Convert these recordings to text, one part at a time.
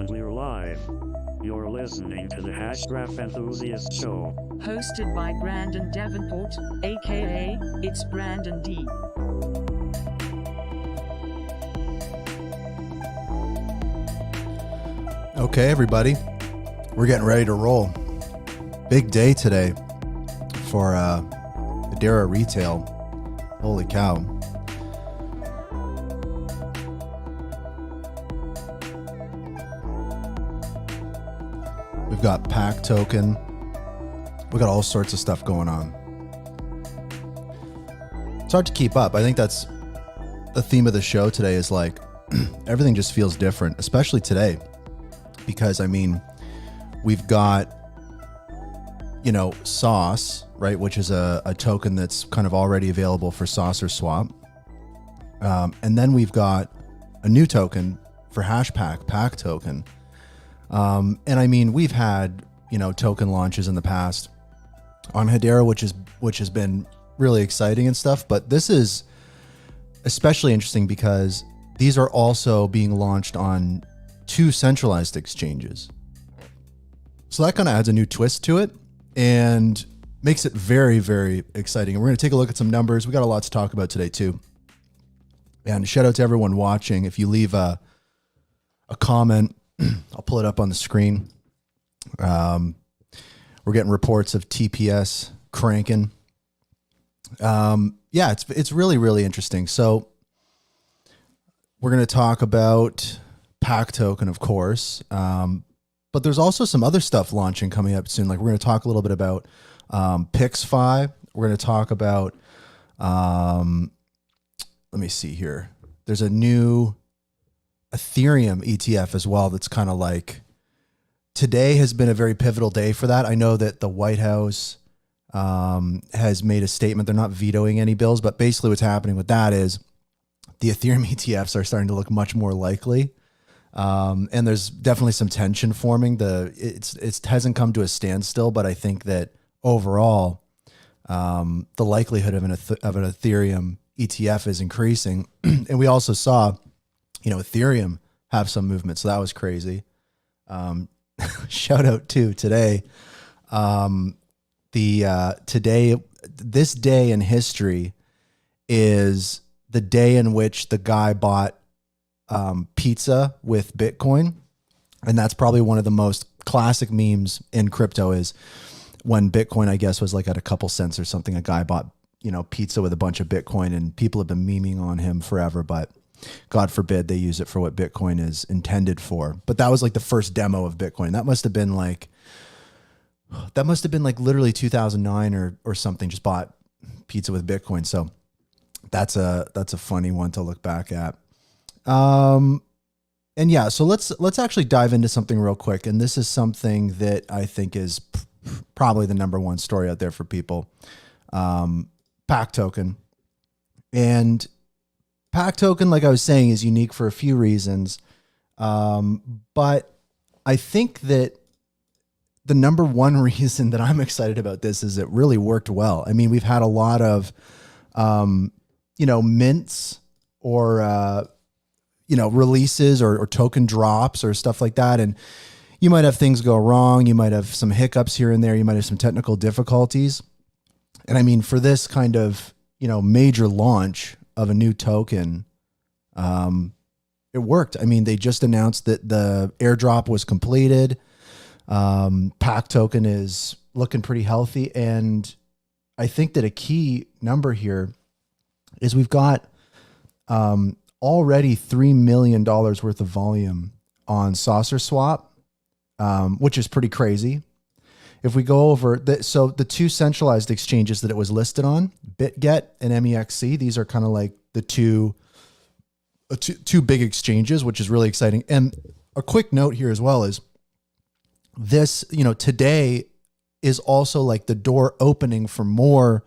and we're live. You're listening to the Hashgraph Enthusiast Show. Hosted by Brandon Davenport, aka It's Brandon D. Okay, everybody, we're getting ready to roll. Big day today for Hedera retail. Holy cow. We've got pack token. We got all sorts of stuff going on. It's hard to keep up. I think that's the theme of the show today is like everything just feels different, especially today. Because I mean, we've got, Sauce, right? Which is a token that's kind of already available for Saucer swap. And then we've got a new token for Hashpack, pack token. And I mean, we've had, token launches in the past on Hedera, which has been really exciting and stuff. But this is especially interesting because these are also being launched on two centralized exchanges. So that kind of adds a new twist to it and makes it very, very exciting. And we're going to take a look at some numbers. We got a lot to talk about today too. And shout out to everyone watching. If you leave a comment, I'll pull it up on the screen. We're getting reports of TPS cranking. It's really, really interesting. So we're going to talk about pack token, of course. But there's also some other stuff launching coming up soon. Like we're going to talk a little bit about PixFi. We're going to talk about, let me see here. There's a new Ethereum ETF as well. That's kind of like, today has been a very pivotal day for that. I know that the White House has made a statement. They're not vetoing any bills, but basically what's happening with that is the Ethereum ETFs are starting to look much more likely. And there's definitely some tension forming. It hasn't come to a standstill, but I think that overall, the likelihood of an Ethereum ETF is increasing. And we also saw, Ethereum have some movement. So that was crazy. Shout out to today. This day in history is the day in which the guy bought pizza with Bitcoin. And that's probably one of the most classic memes in crypto is when Bitcoin, I guess, was like at a couple cents or something, a guy bought, pizza with a bunch of Bitcoin, and people have been memeing on him forever, but God forbid they use it for what Bitcoin is intended for. But that was like the first demo of Bitcoin. That must have been like literally 2009 or something, just bought pizza with Bitcoin. So that's a funny one to look back at. So let's actually dive into something real quick. And this is something that I think is probably the number one story out there for people. Pack token. And pack token, like I was saying, is unique for a few reasons. But I think that the number one reason that I'm excited about this is it really worked well. I mean, we've had a lot of, mints or, releases or token drops or stuff like that. And you might have things go wrong. You might have some hiccups here and there. You might have some technical difficulties. And I mean, for this kind of, major launch of a new token, it worked. I mean, they just announced that the airdrop was completed. Pack token is looking pretty healthy. And I think that a key number here is we've got, already $3 million worth of volume on Saucer swap, which is pretty crazy. If we go over the two centralized exchanges that it was listed on, BitGet and MEXC, these are kind of like the two big exchanges, which is really exciting. And a quick note here as well is this, today is also like the door opening for more,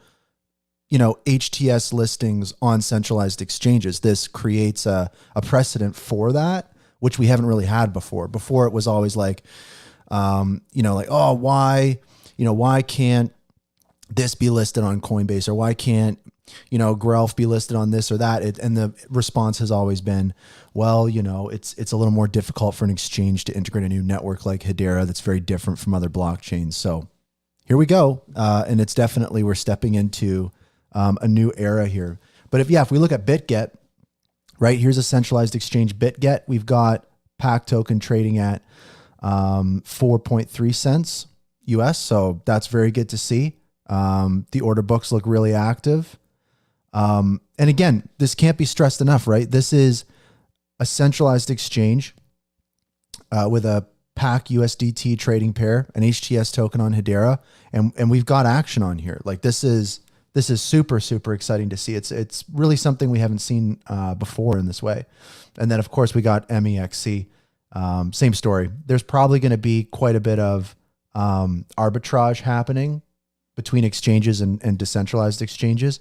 HTS listings on centralized exchanges. This creates a precedent for that, which we haven't really had before. Before it was always like, why can't this be listed on Coinbase, or why can't Grelf be listed on this or that? And the response has always been, well, it's a little more difficult for an exchange to integrate a new network like Hedera that's very different from other blockchains. So here we go. And it's definitely, we're stepping into a new era here. But if we look at BitGet, right, here's a centralized exchange, BitGet. We've got PAC token trading at 4.3 cents US. So that's very good to see. The order books look really active. And again, this can't be stressed enough, right? This is a centralized exchange with a PAC USDT trading pair, an HTS token on Hedera, and we've got action on here. Like this is super, super exciting to see. It's really something we haven't seen before in this way. And then of course we got MEXC, same story. There's probably going to be quite a bit of arbitrage happening between exchanges and decentralized exchanges.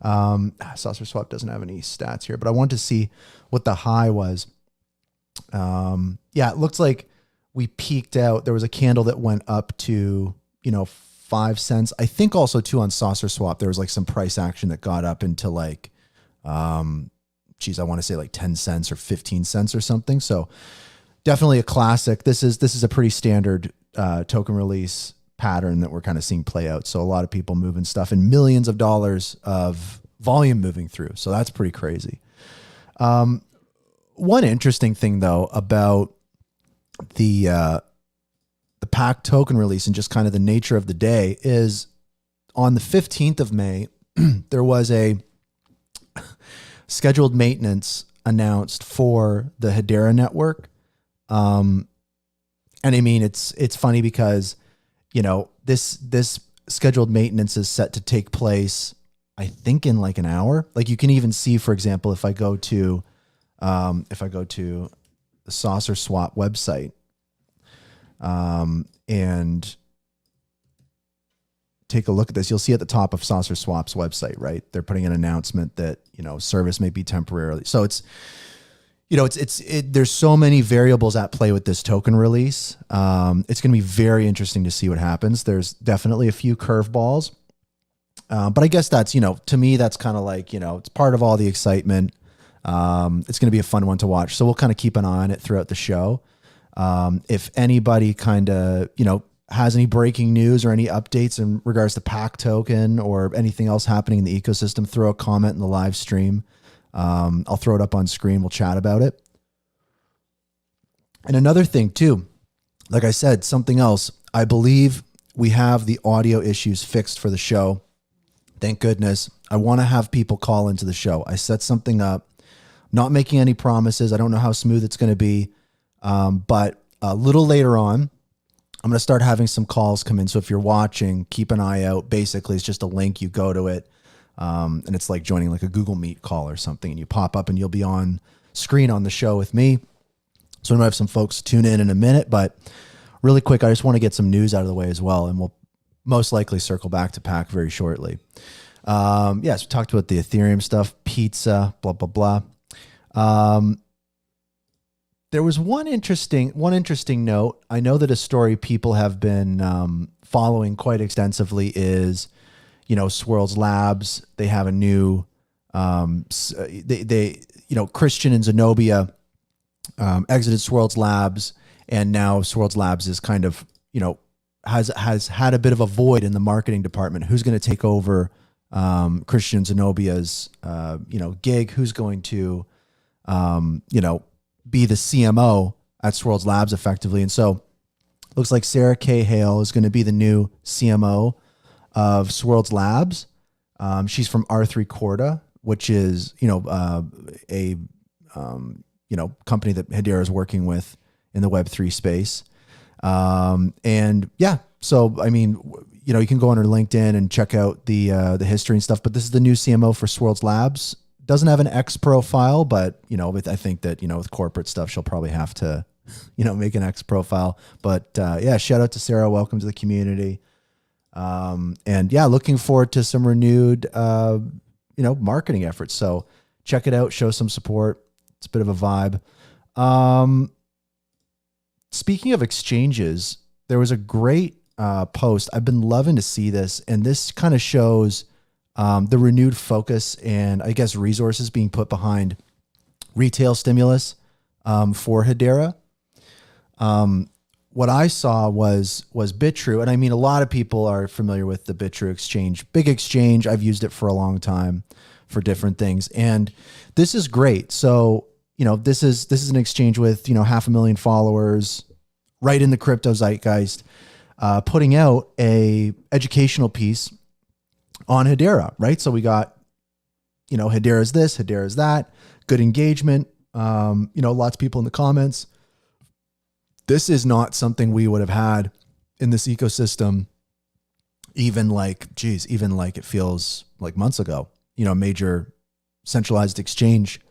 Saucer Swap doesn't have any stats here, but I want to see what the high was. It looks like we peaked out. There was a candle that went up to, 5 cents. I think also too on Saucer Swap, there was like some price action that got up into like, I want to say like 10 cents or 15 cents or something. So definitely a classic. This is a pretty standard token release pattern that we're kind of seeing play out. So a lot of people moving stuff and millions of dollars of volume moving through. So that's pretty crazy. One interesting thing though about the PAC token release and just kind of the nature of the day is on the 15th of May, there was a scheduled maintenance announced for the Hedera network. And I mean, it's funny because, this scheduled maintenance is set to take place, I think in like an hour. Like you can even see, for example, if I go to the Saucer Swap website, and take a look at this, you'll see at the top of Saucer Swap's website, right? They're putting an announcement that, service may be temporarily. So it's, there's so many variables at play with this token release. It's going to be very interesting to see what happens. There's definitely a few curveballs. But I guess that's, to me, that's kind of like, it's part of all the excitement. It's going to be a fun one to watch. So we'll kind of keep an eye on it throughout the show. If anybody kind of, has any breaking news or any updates in regards to PAC token or anything else happening in the ecosystem, throw a comment in the live stream. I'll throw it up on screen. We'll chat about it. And another thing too, like I said, something else, I believe we have the audio issues fixed for the show. Thank goodness. I want to have people call into the show. I set something up, not making any promises. I don't know how smooth it's going to be. But a little later on, I'm going to start having some calls come in. So if you're watching, keep an eye out. Basically, it's just a link. You go to it. And it's like joining like a Google Meet call or something, and you pop up and you'll be on screen on the show with me. So I'm going to have some folks tune in a minute, but really quick, I just want to get some news out of the way as well. And we'll most likely circle back to PAC very shortly. Yes, we talked about the Ethereum stuff, pizza, blah, blah, blah. There was one interesting note. I know that a story people have been following quite extensively is, Swirls Labs. They have a new, Christian and Zenobia exited Swirls Labs, and now Swirls Labs is kind of, has had a bit of a void in the marketing department. Who's going to take over Christian Zenobia's, gig? Who's going to, be the CMO at Swirls Labs effectively? And so looks like Sarah Cahill is going to be the new CMO of Swirls Labs. She's from R3 Corda, which is, a company that Hedera is working with in the Web3 space. And yeah, so, I mean, you can go on her LinkedIn and check out the history and stuff, but this is the new CMO for Swirls Labs. Doesn't have an X profile, but, I think that, with corporate stuff, she'll probably have to, make an X profile. But yeah, shout out to Sarah. Welcome to the community. And yeah, looking forward to some renewed, marketing efforts. So check it out, show some support. It's a bit of a vibe. Speaking of exchanges, there was a great post. I've been loving to see this, and this kind of shows the renewed focus and I guess resources being put behind retail stimulus for Hedera. What I saw was BitTrue, and I mean a lot of people are familiar with the BitTrue exchange, big exchange. I've used it for a long time for different things, and this is great. So this is an exchange with 500,000 followers, right in the crypto zeitgeist, putting out a educational piece on Hedera, right? So we got Hedera's this, Hedera's that, good engagement. Lots of people in the comments. This is not something we would have had in this ecosystem, even like it feels like months ago. Major centralized exchange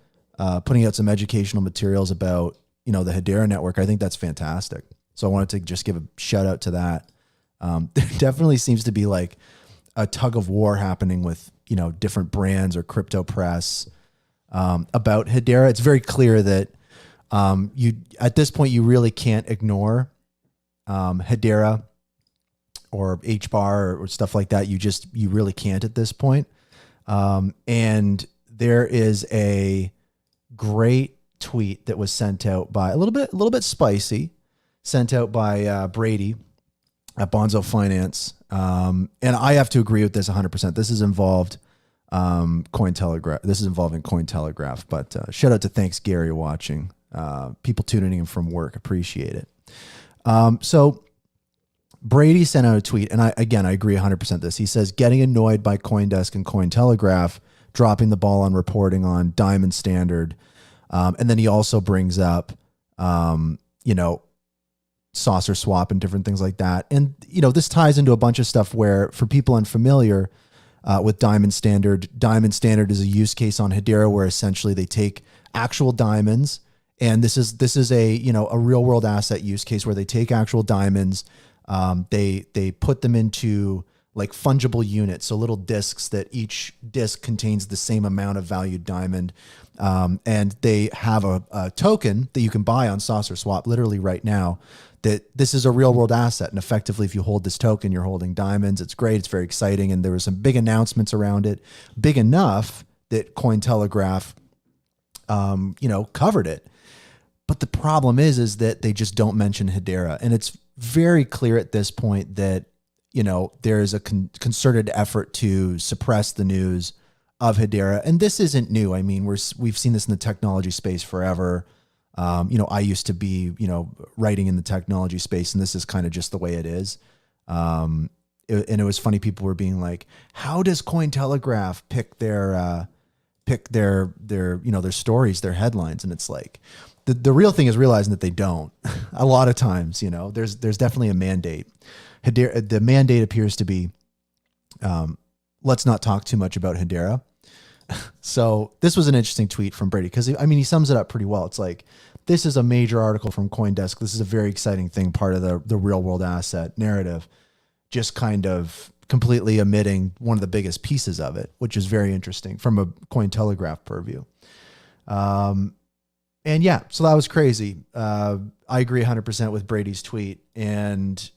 putting out some educational materials about the Hedera network. I think that's fantastic. So I wanted to just give a shout out to that. There definitely seems to be like a tug of war happening with different brands or crypto press about Hedera. It's very clear that you at this point you really can't ignore Hedera or HBAR or stuff like that. You really can't at this point. And there is a great tweet that was sent out by a little bit spicy, sent out by Brady at Bonzo Finance. And I have to agree with this 100%. This is involved Cointelegraph. This is involving Cointelegraph, but shout out to thanks Gary watching. People tuning in from work, appreciate it. So Brady sent out a tweet, and I agree 100% this. He says, getting annoyed by CoinDesk and Cointelegraph dropping the ball on reporting on Diamond Standard. And then he also brings up, saucer swap and different things like that. And, this ties into a bunch of stuff where for people unfamiliar with Diamond Standard is a use case on Hedera where essentially they take actual diamonds. And this is a real world asset use case where they take actual diamonds, they put them into like fungible units, so little discs that each disc contains the same amount of valued diamond, and they have a token that you can buy on Saucer Swap literally right now. That this is a real world asset, and effectively, if you hold this token, you're holding diamonds. It's great, it's very exciting, and there were some big announcements around it, big enough that Cointelegraph, covered it. But the problem is that they just don't mention Hedera. And it's very clear at this point that, there is a concerted effort to suppress the news of Hedera. And this isn't new. I mean, we've seen this in the technology space forever. I used to be, writing in the technology space, and this is kind of just the way it is. And it was funny. People were being like, how does Cointelegraph pick their stories, their headlines? And it's like, the real thing is realizing that they don't. A lot of times, there's definitely a mandate. Hedera, the mandate appears to be, let's not talk too much about Hedera. So this was an interesting tweet from Brady because he sums it up pretty well. It's like, this is a major article from CoinDesk. This is a very exciting thing, part of the real world asset narrative, just kind of completely omitting one of the biggest pieces of it, which is very interesting from a Cointelegraph purview. And yeah, so that was crazy. I agree 100% with Brady's tweet. And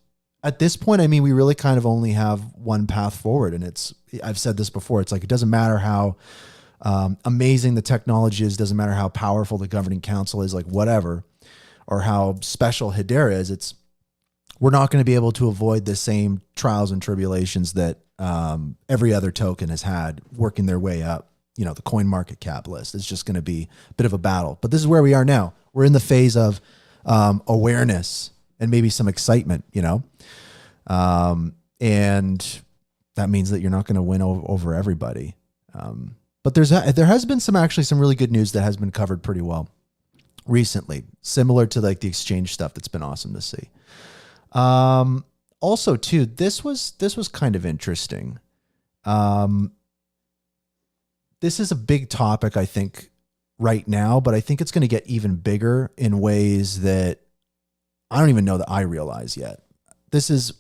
at this point, we really kind of only have one path forward. And I've said this before, it's like, it doesn't matter how amazing the technology is, doesn't matter how powerful the governing council is, like whatever, or how special Hedera is, we're not going to be able to avoid the same trials and tribulations that every other token has had working their way up. The coin market cap list. It's just going to be a bit of a battle. But this is where we are now. We're in the phase of awareness and maybe some excitement, and that means that you're not going to win over everybody. But there has been some really good news that has been covered pretty well recently, similar to like the exchange stuff. That's been awesome to see. Also too, this was kind of interesting. This is a big topic, I think, right now, but I think it's going to get even bigger in ways that I don't even know that I realize yet. This is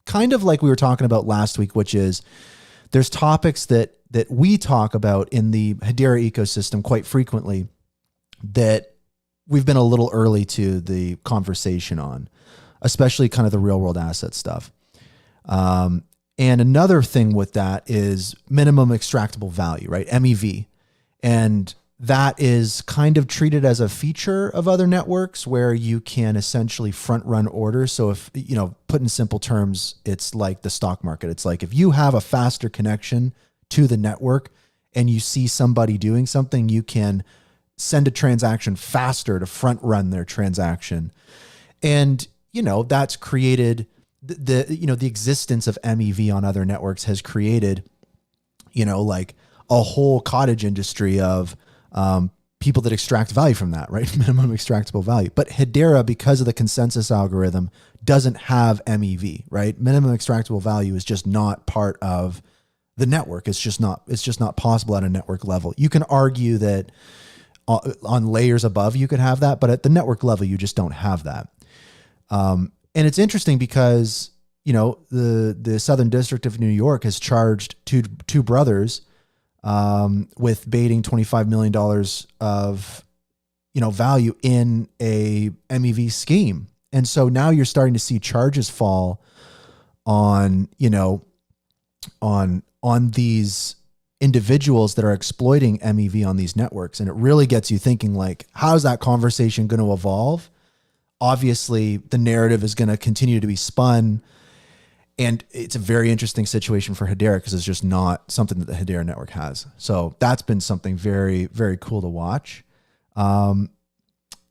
kind of like we were talking about last week, which is there's topics that we talk about in the Hedera ecosystem quite frequently that we've been a little early to the conversation on, especially kind of the real world asset stuff. And another thing with that is minimum extractable value, right? MEV. And that is kind of treated as a feature of other networks where you can essentially front run orders. So if, put in simple terms, it's like the stock market. It's like if you have a faster connection to the network and you see somebody doing something, you can send a transaction faster to front run their transaction. And, that's created the existence of MEV on other networks has created, like a whole cottage industry of people that extract value from that, right? Minimum extractable value. But Hedera, because of the consensus algorithm, doesn't have MEV, right? Minimum extractable value is just not part of the network. It's just not possible at a network level. You can argue that on layers above you could have that, but at the network level, you just don't have that. And it's interesting because, the Southern District of New York has charged two brothers with baiting $25 million of, value in a MEV scheme. And so now you're starting to see charges fall on these individuals that are exploiting MEV on these networks. And it really gets you thinking, like, how's that conversation going to evolve? Obviously, the narrative is going to continue to be spun. And it's a very interesting situation for Hedera because it's just not something that the Hedera network has. So that's been something very, very cool to watch. Let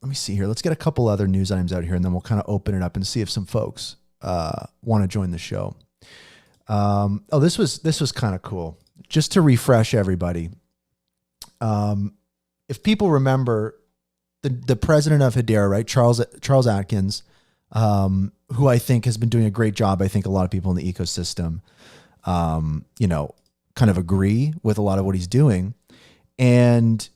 me see here. Let's get a couple other news items out here, and then we'll kind of open it up and see if some folks want to join the show. This was kind of cool. Just to refresh everybody. If people remember, the president of Hedera, right, Charles Atkins, who I think has been doing a great job. I think a lot of people in the ecosystem, kind of agree with a lot of what he's doing. And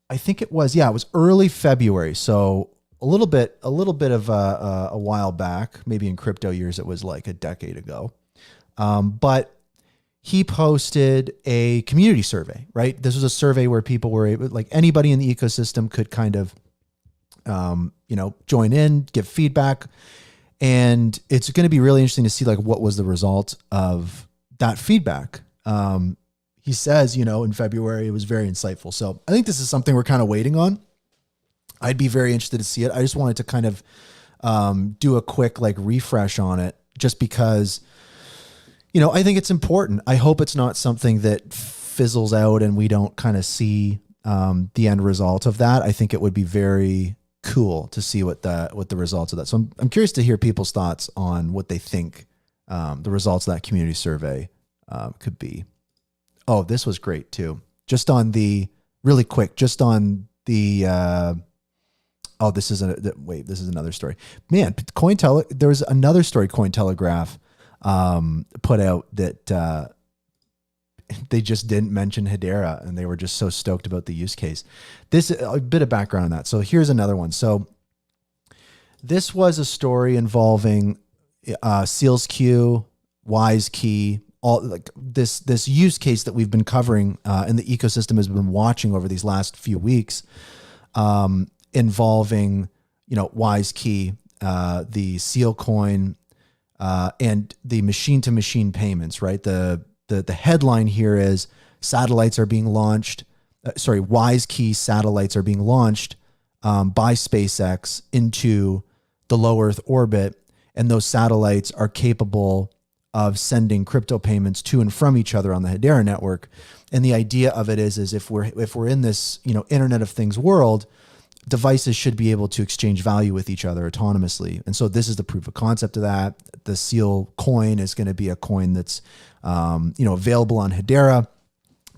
I think it was early February. So a little bit of a while back, maybe in crypto years, it was like a decade ago. But he posted a community survey, right? This was a survey where people were able, like anybody in the ecosystem could kind of, join in, give feedback. And it's going to be really interesting to see like what was the result of that feedback. He says, in February, it was very insightful. So I think this is something we're kind of waiting on. I'd be very interested to see it. I just wanted to kind of do a quick like refresh on it just because, I think it's important. I hope it's not something that fizzles out and we don't kind of see the end result of that. I think it would be very cool to see what the results of that. So I'm curious to hear people's thoughts on what they think the results of that community survey could be. Oh, this was great too. This is another story. Man, there was another story Cointelegraph put out that they just didn't mention Hedera and they were just so stoked about the use case. A bit of background on that. So here's another one. So this was a story involving SealsQ, WiseKey, all like this use case that we've been covering and the ecosystem has been watching over these last few weeks, involving WiseKey, the Seal coin, and the machine-to-machine payments, right? The headline here is satellites are being launched. WiseKey satellites are being launched by SpaceX into the low Earth orbit, and those satellites are capable of sending crypto payments to and from each other on the Hedera network. And the idea of it is if we're in this Internet of Things world, devices should be able to exchange value with each other autonomously. And so this is the proof of concept of that. The Seal coin is going to be a coin that's available on Hedera.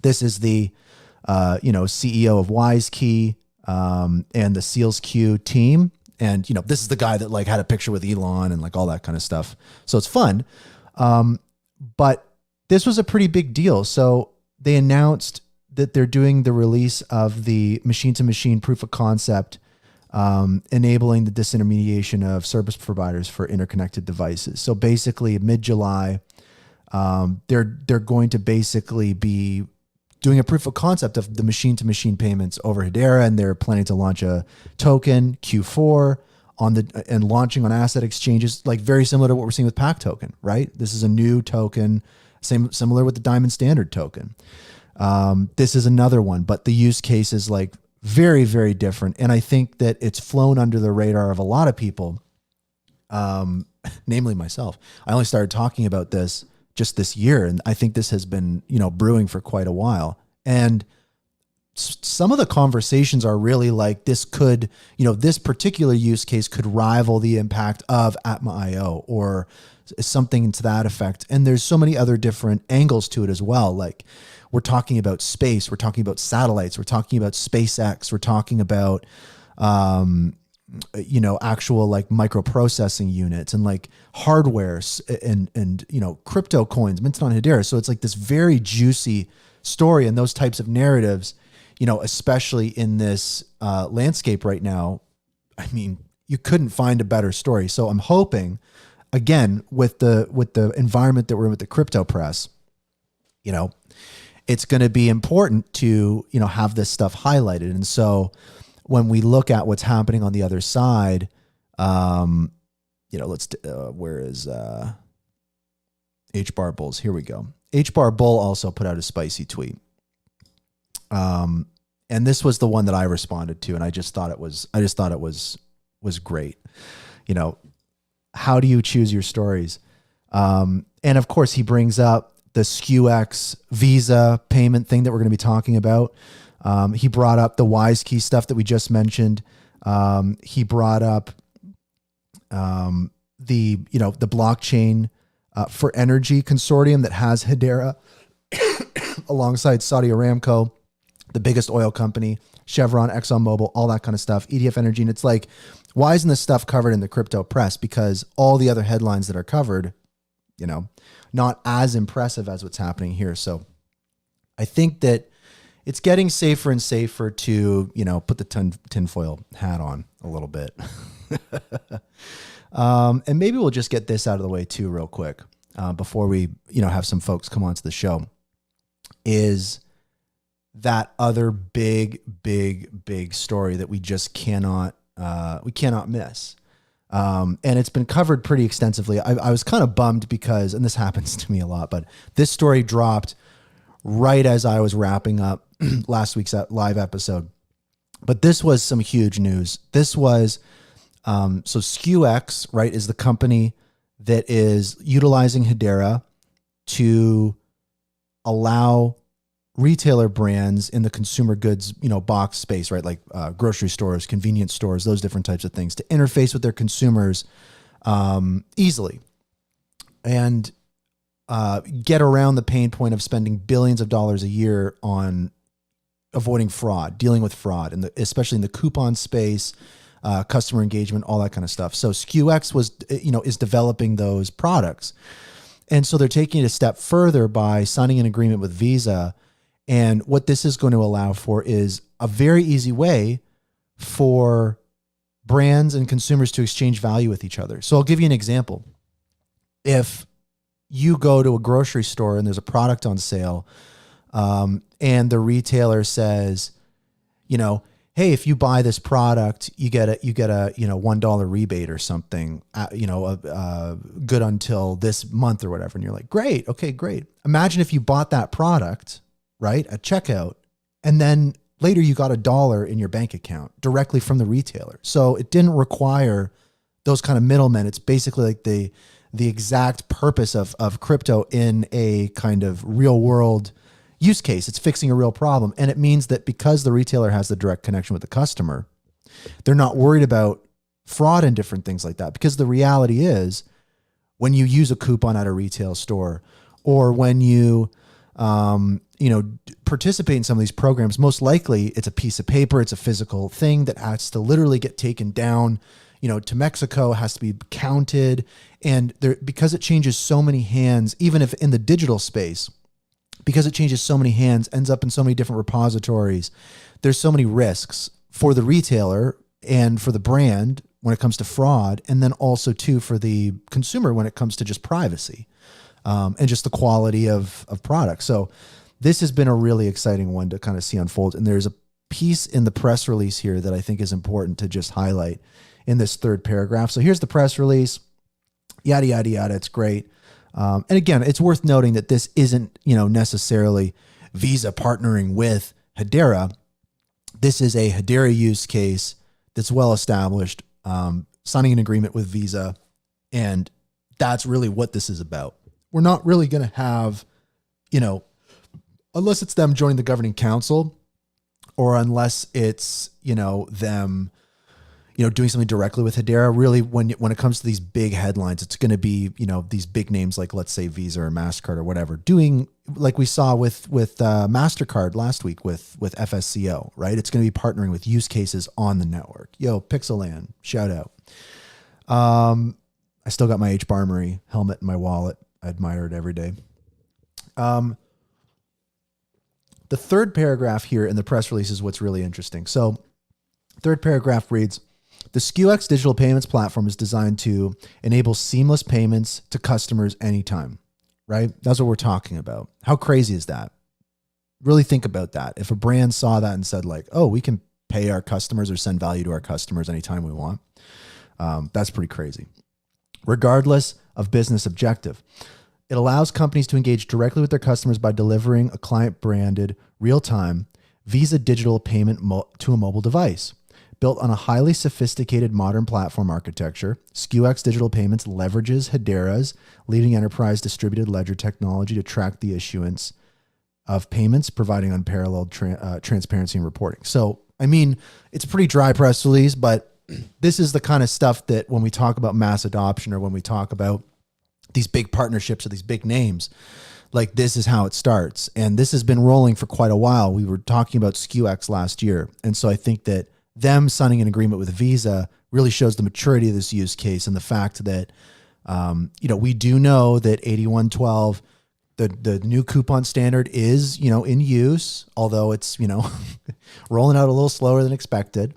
This is the CEO of WiseKey and the SealsQ team. And this is the guy that like had a picture with Elon and like all that kind of stuff. So it's fun. But this was a pretty big deal. So they announced that they're doing the release of the machine-to-machine proof of concept, enabling the disintermediation of service providers for interconnected devices. So basically, mid-July, they're going to basically be doing a proof of concept of the machine-to-machine payments over Hedera, and they're planning to launch a token Q4 and launching on asset exchanges, like very similar to what we're seeing with Pack Token, right? This is a new token, similar with the Diamond Standard token. This is another one, but the use case is like very, very different. And I think that it's flown under the radar of a lot of people, namely myself. I only started talking about this just this year, and I think this has been, brewing for quite a while. And some of the conversations are really like this could, this particular use case could rival the impact of Atma.io or something to that effect. And there's so many other different angles to it as well. Like we're talking about space, we're talking about satellites, we're talking about SpaceX, we're talking about, actual like microprocessing units and like hardware and crypto coins minted on Hedera. So it's like this very juicy story, and those types of narratives, especially in this landscape right now, I mean, you couldn't find a better story. So I'm hoping, again, with the environment that we're in with the crypto press, it's going to be important to, have this stuff highlighted. And so when we look at what's happening on the other side, where is HBAR Bulls? Here we go. HBAR Bull also put out a spicy tweet. And this was the one that I responded to, and I just thought it was great. How do you choose your stories? And of course he brings up the SKUX Visa payment thing that we're going to be talking about. He brought up the WiseKey stuff that we just mentioned. He brought up, the blockchain, for energy consortium that has Hedera alongside Saudi Aramco, the biggest oil company, Chevron, ExxonMobil, all that kind of stuff, EDF Energy. And it's like, why isn't this stuff covered in the crypto press? Because all the other headlines that are covered, not as impressive as what's happening here. So I think that it's getting safer and safer to, put the tinfoil hat on a little bit. And maybe we'll just get this out of the way too, real quick, before we, have some folks come onto the show, is that other big story that we just cannot miss. And it's been covered pretty extensively. I was kind of bummed because, and this happens to me a lot, but this story dropped right as I was wrapping up last week's live episode. But this was some huge news. This was, so SKUX, right, is the company that is utilizing Hedera to allow retailer brands in the consumer goods, box space, right? Like grocery stores, convenience stores, those different types of things, to interface with their consumers easily and get around the pain point of spending billions of dollars a year on avoiding fraud, dealing with fraud, and especially in the coupon space, customer engagement, all that kind of stuff. So SKUX is developing those products. And so they're taking it a step further by signing an agreement with Visa. And what this is going to allow for is a very easy way for brands and consumers to exchange value with each other. So I'll give you an example. If you go to a grocery store and there's a product on sale, and the retailer says, hey, if you buy this product, you get a $1 rebate or something, good until this month or whatever. And you're like, great. Okay, great. Imagine if you bought that product, right, at checkout, and then later you got $1 in your bank account directly from the retailer. So it didn't require those kind of middlemen. It's basically like the exact purpose of crypto in a kind of real world use case. It's fixing a real problem. And it means that because the retailer has the direct connection with the customer, they're not worried about fraud and different things like that. Because the reality is, when you use a coupon at a retail store, or when you participate in some of these programs, most likely it's a piece of paper, it's a physical thing that has to literally get taken down, to Mexico, has to be counted. And because it changes so many hands, even if in the digital space, because it changes so many hands, ends up in so many different repositories, there's so many risks for the retailer and for the brand when it comes to fraud, and then also too for the consumer when it comes to just privacy. And just the quality of products. So this has been a really exciting one to kind of see unfold. And there's a piece in the press release here that I think is important to just highlight, in this third paragraph. So here's the press release, yada, yada, yada. It's great. And again, it's worth noting that this isn't, necessarily Visa partnering with Hedera. This is a Hedera use case that's well established, signing an agreement with Visa. And that's really what this is about. We're not really going to have, unless it's them joining the governing council, or unless it's, them, doing something directly with Hedera. Really, when it comes to these big headlines, it's going to be, these big names like, let's say, Visa or MasterCard or whatever, doing like we saw with MasterCard last week with FSCO, right? It's going to be partnering with use cases on the network. Yo, Pixeland, shout out. I still got my HBAR Marie helmet in my wallet. I admire it every day. The third paragraph here in the press release is what's really interesting. So third paragraph reads, the SKUX digital payments platform is designed to enable seamless payments to customers anytime, right? That's what we're talking about. How crazy is that? Really think about that. If a brand saw that and said like, oh, we can pay our customers or send value to our customers anytime we want. That's pretty crazy. Regardless of business objective, it allows companies to engage directly with their customers by delivering a client-branded, real-time Visa digital payment to a mobile device. Built on a highly sophisticated modern platform architecture, SKUX Digital Payments leverages Hedera's leading enterprise distributed ledger technology to track the issuance of payments, providing unparalleled transparency and reporting. So, I mean, it's a pretty dry press release, but this is the kind of stuff that when we talk about mass adoption or when we talk about these big partnerships or these big names, like this is how it starts. And this has been rolling for quite a while. We were talking about SKUX last year. And so I think that them signing an agreement with Visa really shows the maturity of this use case and the fact that, we do know that 8112, the new coupon standard is, in use, although it's, rolling out a little slower than expected.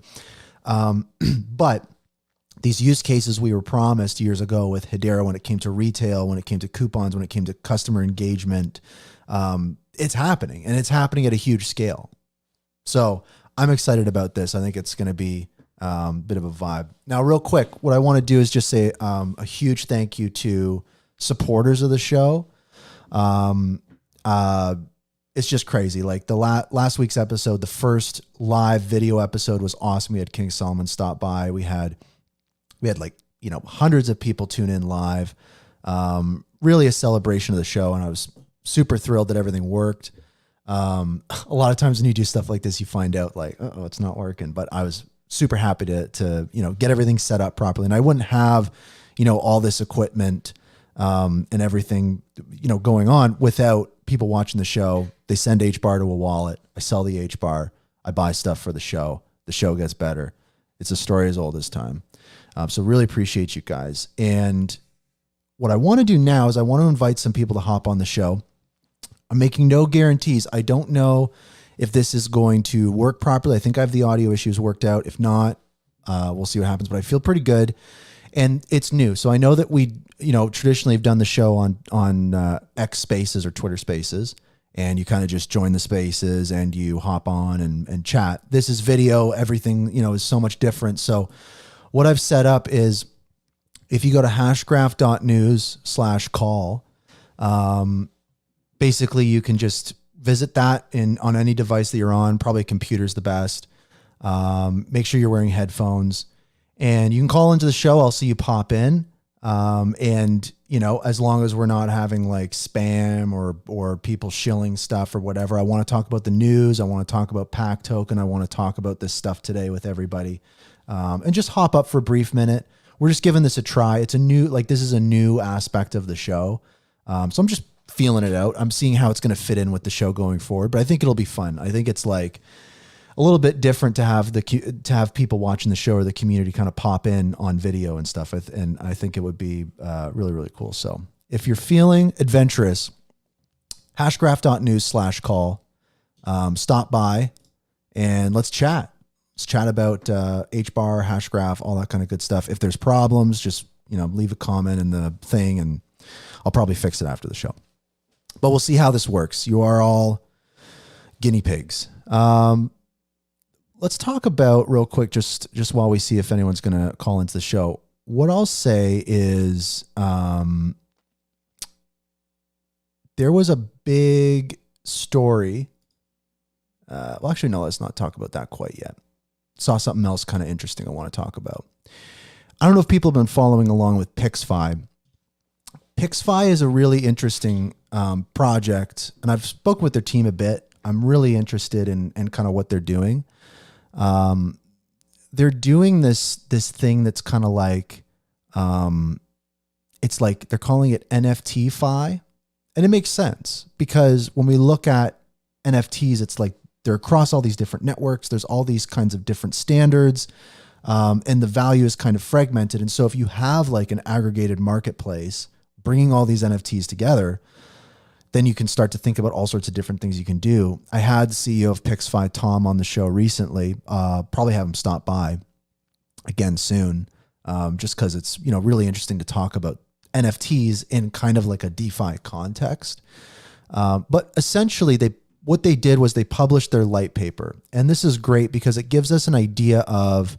But these use cases we were promised years ago with Hedera, when it came to retail, when it came to coupons, when it came to customer engagement, it's happening, and it's happening at a huge scale. So I'm excited about this. I think it's going to be a bit of a vibe. Now, real quick, what I want to do is just say a huge thank you to supporters of the show. It's just crazy. Like the last week's episode, the first live video episode was awesome. We had King Solomon stop by. We had like, hundreds of people tune in live. Really a celebration of the show. And I was super thrilled that everything worked. A lot of times when you do stuff like this, you find out like, oh, it's not working. But I was super happy to get everything set up properly. And I wouldn't have, all this equipment and everything, going on without people watching the show. They send HBAR to a wallet. I sell the HBAR. I buy stuff for the show. The show gets better. It's a story as old as time. So really appreciate you guys. And what I want to do now is I want to invite some people to hop on the show. I'm making no guarantees. I don't know if this is going to work properly. I think I have the audio issues worked out. If not, we'll see what happens, but I feel pretty good. And it's new. So I know that we, traditionally have done the show on X Spaces or Twitter Spaces, and you kind of just join the spaces and you hop on and chat. This is video. Everything, is so much different. So what I've set up is if you go to hashgraph.news/call, basically you can just visit that on any device that you're on. Probably computer's the best. Make sure you're wearing headphones and you can call into the show. I'll see you pop in. And as long as we're not having like spam or people shilling stuff or whatever, I want to talk about the news. I want to talk about Pack Token. I want to talk about this stuff today with everybody. And just hop up for a brief minute. We're just giving this a try. It's this is a new aspect of the show. So I'm just feeling it out. I'm seeing how it's going to fit in with the show going forward, but I think it'll be fun. I think it's like a little bit different to have people watching the show or the community kind of pop in on video and stuff. And I think it would be really, really cool. So if you're feeling adventurous, hashgraph.news/call, stop by and let's chat. Let's chat about HBAR, Hashgraph, all that kind of good stuff. If there's problems, just leave a comment in the thing and I'll probably fix it after the show. But we'll see how this works. You are all guinea pigs. let's talk about real quick, just while we see if anyone's going to call into the show. What I'll say is, there was a big story. Well, actually, no, let's not talk about that quite yet. Saw something else kind of interesting I want to talk about. I don't know if people have been following along with PixFi. PixFi is a really interesting project, and I've spoken with their team a bit. I'm really interested in kind of what they're doing. They're doing this thing that's kind of like, it's like they're calling it NFT-Fi, and it makes sense because when we look at NFTs, it's like they're across all these different networks. There's all these kinds of different standards, and the value is kind of fragmented. And so if you have like an aggregated marketplace bringing all these NFTs together, then you can start to think about all sorts of different things you can do. I had the CEO of PixFi, Tom, on the show recently. Probably have him stop by again soon, just because it's really interesting to talk about NFTs in kind of like a DeFi context. But essentially, what they did was they published their light paper, and this is great because it gives us an idea of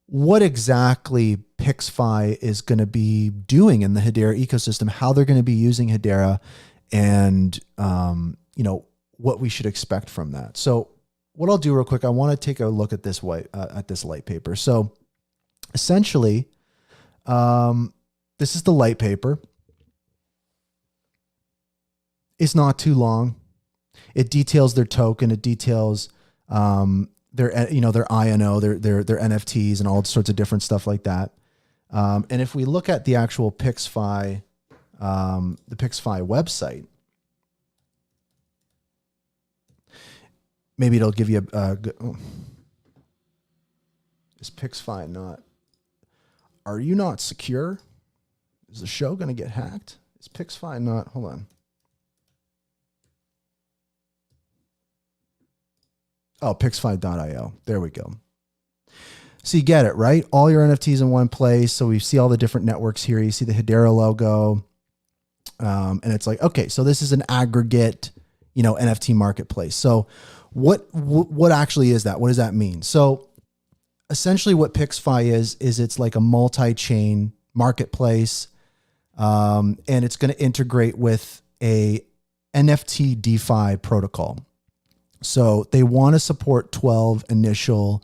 what exactly PixFi is going to be doing in the Hedera ecosystem, how they're going to be using Hedera, and what we should expect from that. So what I'll do real quick, I want to take a look at this light paper. So essentially, this is the light paper. It's not too long. It details their token. It details their INO, their NFTs, and all sorts of different stuff like that. And if we look at the actual PixFi, the PixFi website, maybe it'll give you a good. Oh. Is PixFi not? Are you not secure? Is the show going to get hacked? Is PixFi not? Hold on. Oh, pixfi.io. There we go. So you get it, right? All your NFTs in one place. So we see all the different networks here. You see the Hedera logo. And it's like, okay, so this is an aggregate, NFT marketplace. So what actually is that? What does that mean? So essentially what PixFi is it's like a multi-chain marketplace. And it's going to integrate with a NFT DeFi protocol. So they want to support 12 initial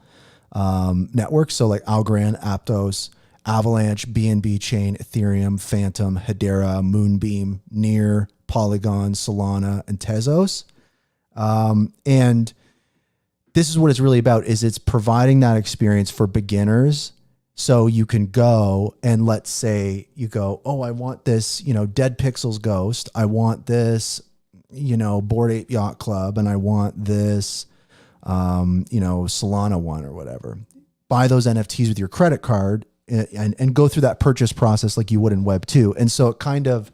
networks. So like Algorand, Aptos, Avalanche, BNB Chain, Ethereum, Phantom, Hedera, Moonbeam, Near, Polygon, Solana, and Tezos. And this is what it's really about, is it's providing that experience for beginners. So you can go and let's say you go, oh, I want this, Dead Pixels Ghost. I want this, Bored Ape Yacht Club, and I want this, Solana one or whatever. Buy those NFTs with your credit card and go through that purchase process like you would in Web 2. And so it kind of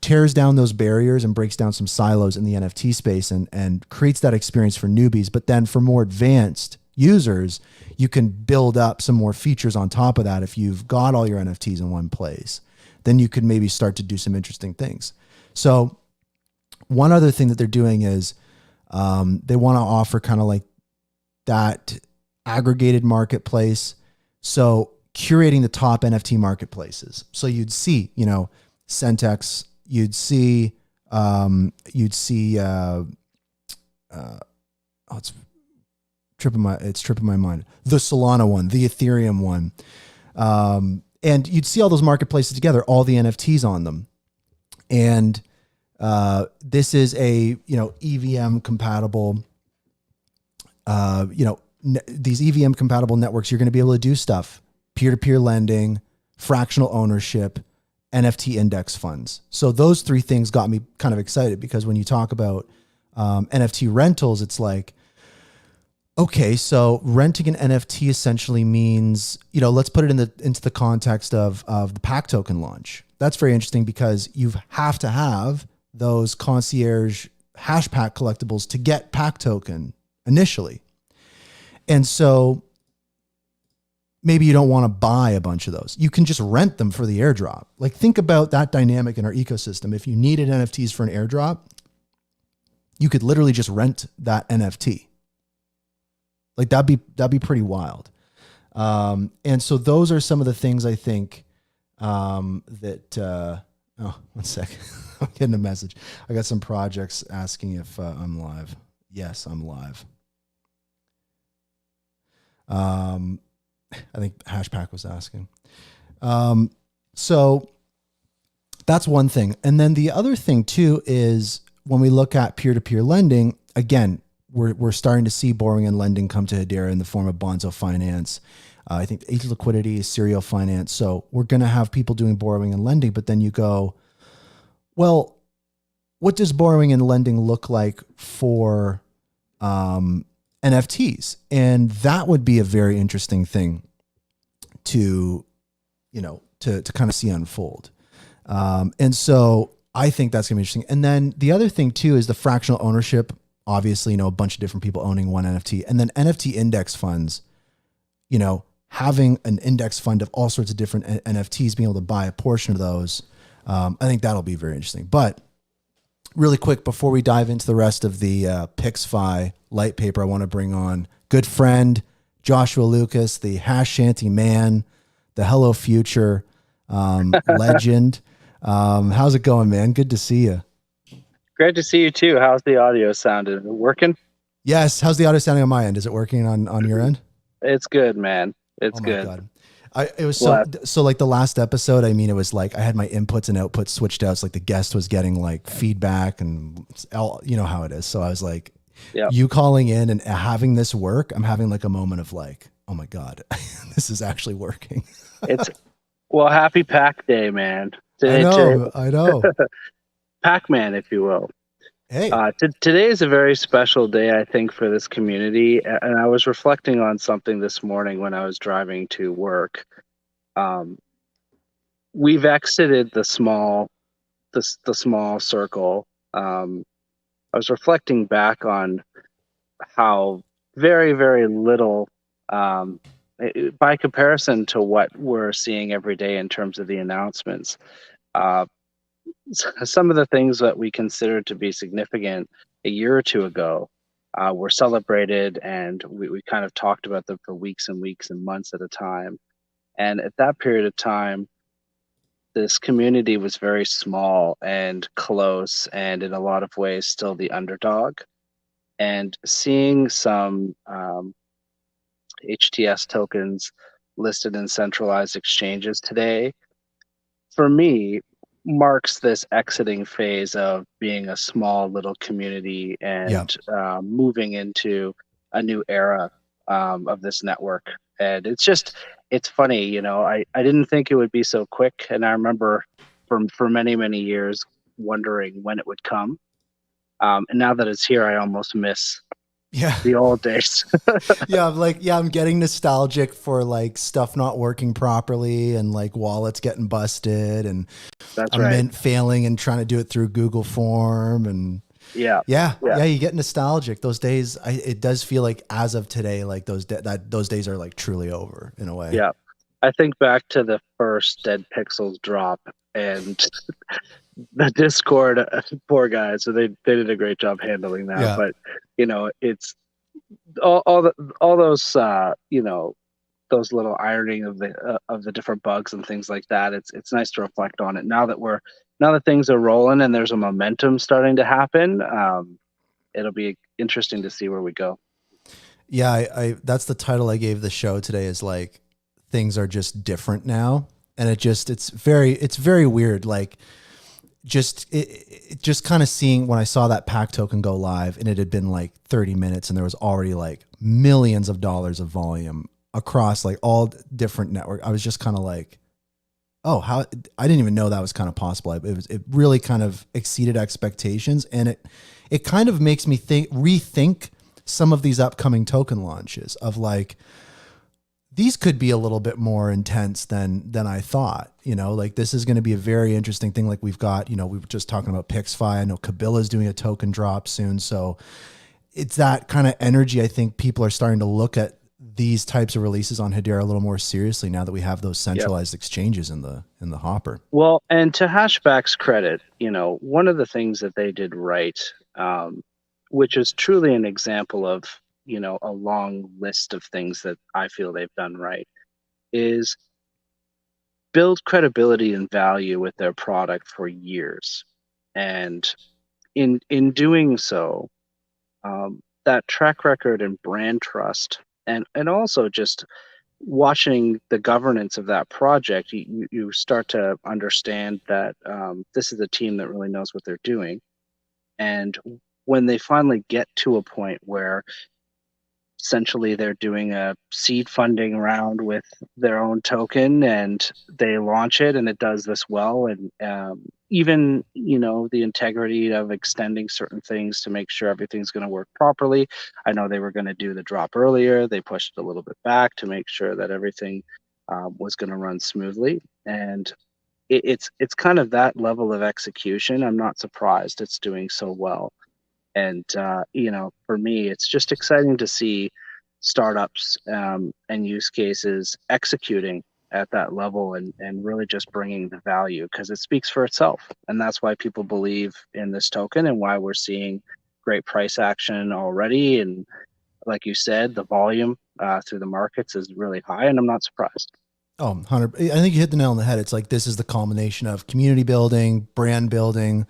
tears down those barriers and breaks down some silos in the NFT space and creates that experience for newbies. But then for more advanced users, you can build up some more features on top of that. If you've got all your NFTs in one place, then you could maybe start to do some interesting things. So one other thing that they're doing is they want to offer kind of like that aggregated marketplace. So curating the top NFT marketplaces. So you'd see, Centex, it's tripping my mind. The Solana one, the Ethereum one. And you'd see all those marketplaces together, all the NFTs on them. And this is a, EVM compatible, these EVM compatible networks, you're going to be able to do stuff, peer-to-peer lending, fractional ownership, NFT index funds. So those three things got me kind of excited because when you talk about NFT rentals, it's like, okay, so renting an NFT essentially means, let's put it into the context of the PAC token launch. That's very interesting because you have to have those concierge hash pack collectibles to get PAC token initially. And so maybe you don't want to buy a bunch of those. You can just rent them for the airdrop. Like think about that dynamic in our ecosystem. If you needed NFTs for an airdrop, you could literally just rent that NFT. Like that'd be pretty wild. And so those are some of the things I think that. Oh, one sec. I'm getting a message. I got some projects asking if I'm live. Yes, I'm live. I think Hashpack was asking. So that's one thing. And then the other thing too is when we look at peer-to-peer lending, again, we're starting to see borrowing and lending come to Hedera in the form of Bonzo Finance. I think Liquidity is serial finance. So we're going to have people doing borrowing and lending, but then you go, well, what does borrowing and lending look like for NFTs? And that would be a very interesting thing to kind of see unfold. And so I think that's gonna be interesting. And then the other thing too is the fractional ownership. Obviously, a bunch of different people owning one NFT, and then NFT index funds, having an index fund of all sorts of different NFTs, being able to buy a portion of those. I think that'll be very interesting. But really quick, before we dive into the rest of the PixFi light paper, I want to bring on good friend Joshua Lucas, the Hash Shanty man, the Hello Future legend. How's it going, man? Good to see you. Great to see you too. How's the audio sounding? Working? Yes. How's the audio sounding on my end? Is it working on your end? It's good, man. It's good. God. It was so like the last episode, I mean, it was like I had my inputs and outputs switched out. It's like the guest was getting like feedback and you know how it is. So I was like, you calling in and having this work, I'm having like a moment of like, oh my God, this is actually working. Happy Pack Day, man. I know. Pac-Man, if you will. Hey, today is a very special day, I think, for this community. And I was reflecting on something this morning when I was driving to work. We've exited the small circle. I was reflecting back on how very, very little, by comparison to what we're seeing every day in terms of the announcements. Some of the things that we considered to be significant a year or two ago were celebrated, and we kind of talked about them for weeks and weeks and months at a time. And at that period of time, this community was very small and close, and in a lot of ways still the underdog. And seeing some HTS tokens listed in centralized exchanges today, for me, marks this exiting phase of being a small little community and moving into a new era of this network. And it's funny, I didn't think it would be so quick. And I remember for many, many years wondering when it would come. And now that it's here, I almost miss the old days. I'm getting nostalgic for like stuff not working properly and like wallets getting busted and Mint failing and trying to do it through Google Form and you get nostalgic. Those days, it does feel like as of today, like those days are like truly over in a way. Yeah, I think back to the first Dead Pixels drop and the Discord, poor guys. So they did a great job handling that. Yeah. But it's all those those little ironing of the different bugs and things like that. It's nice to reflect on it now that things are rolling and there's a momentum starting to happen. It'll be interesting to see where we go. Yeah, I that's the title I gave the show today, is like things are just different now, and it's very weird. Like just kind of seeing when I saw that pack token go live and it had been like 30 minutes and there was already like millions of dollars of volume across like all different network. I was just kind of like, oh, how I didn't even know that was kind of possible. It really kind of exceeded expectations, and it kind of makes me rethink some of these upcoming token launches of like, these could be a little bit more intense than I thought, like this is going to be a very interesting thing. Like we've got, we were just talking about PixFi. I know Kabila's doing a token drop soon. So it's that kind of energy. I think people are starting to look at these types of releases on Hedera a little more seriously now that we have those centralized exchanges in the hopper. Well, and to Hashback's credit, one of the things that they did right, which is truly an example of a long list of things that I feel they've done right, is build credibility and value with their product for years. And in doing so, that track record and brand trust, and also just watching the governance of that project, you start to understand that this is a team that really knows what they're doing. And when they finally get to a point where essentially they're doing a seed funding round with their own token and they launch it and it does this well, and even the integrity of extending certain things to make sure everything's going to work properly. I know they were going to do the drop earlier, they pushed it a little bit back to make sure that everything was going to run smoothly. And it's kind of that level of execution. I'm not surprised it's doing so well. And for me, it's just exciting to see startups and use cases executing at that level and really just bringing the value, because it speaks for itself. And that's why people believe in this token and why we're seeing great price action already. And like you said, the volume through the markets is really high, and I'm not surprised. Oh, 100. I think you hit the nail on the head. It's like, this is the culmination of community building, brand building,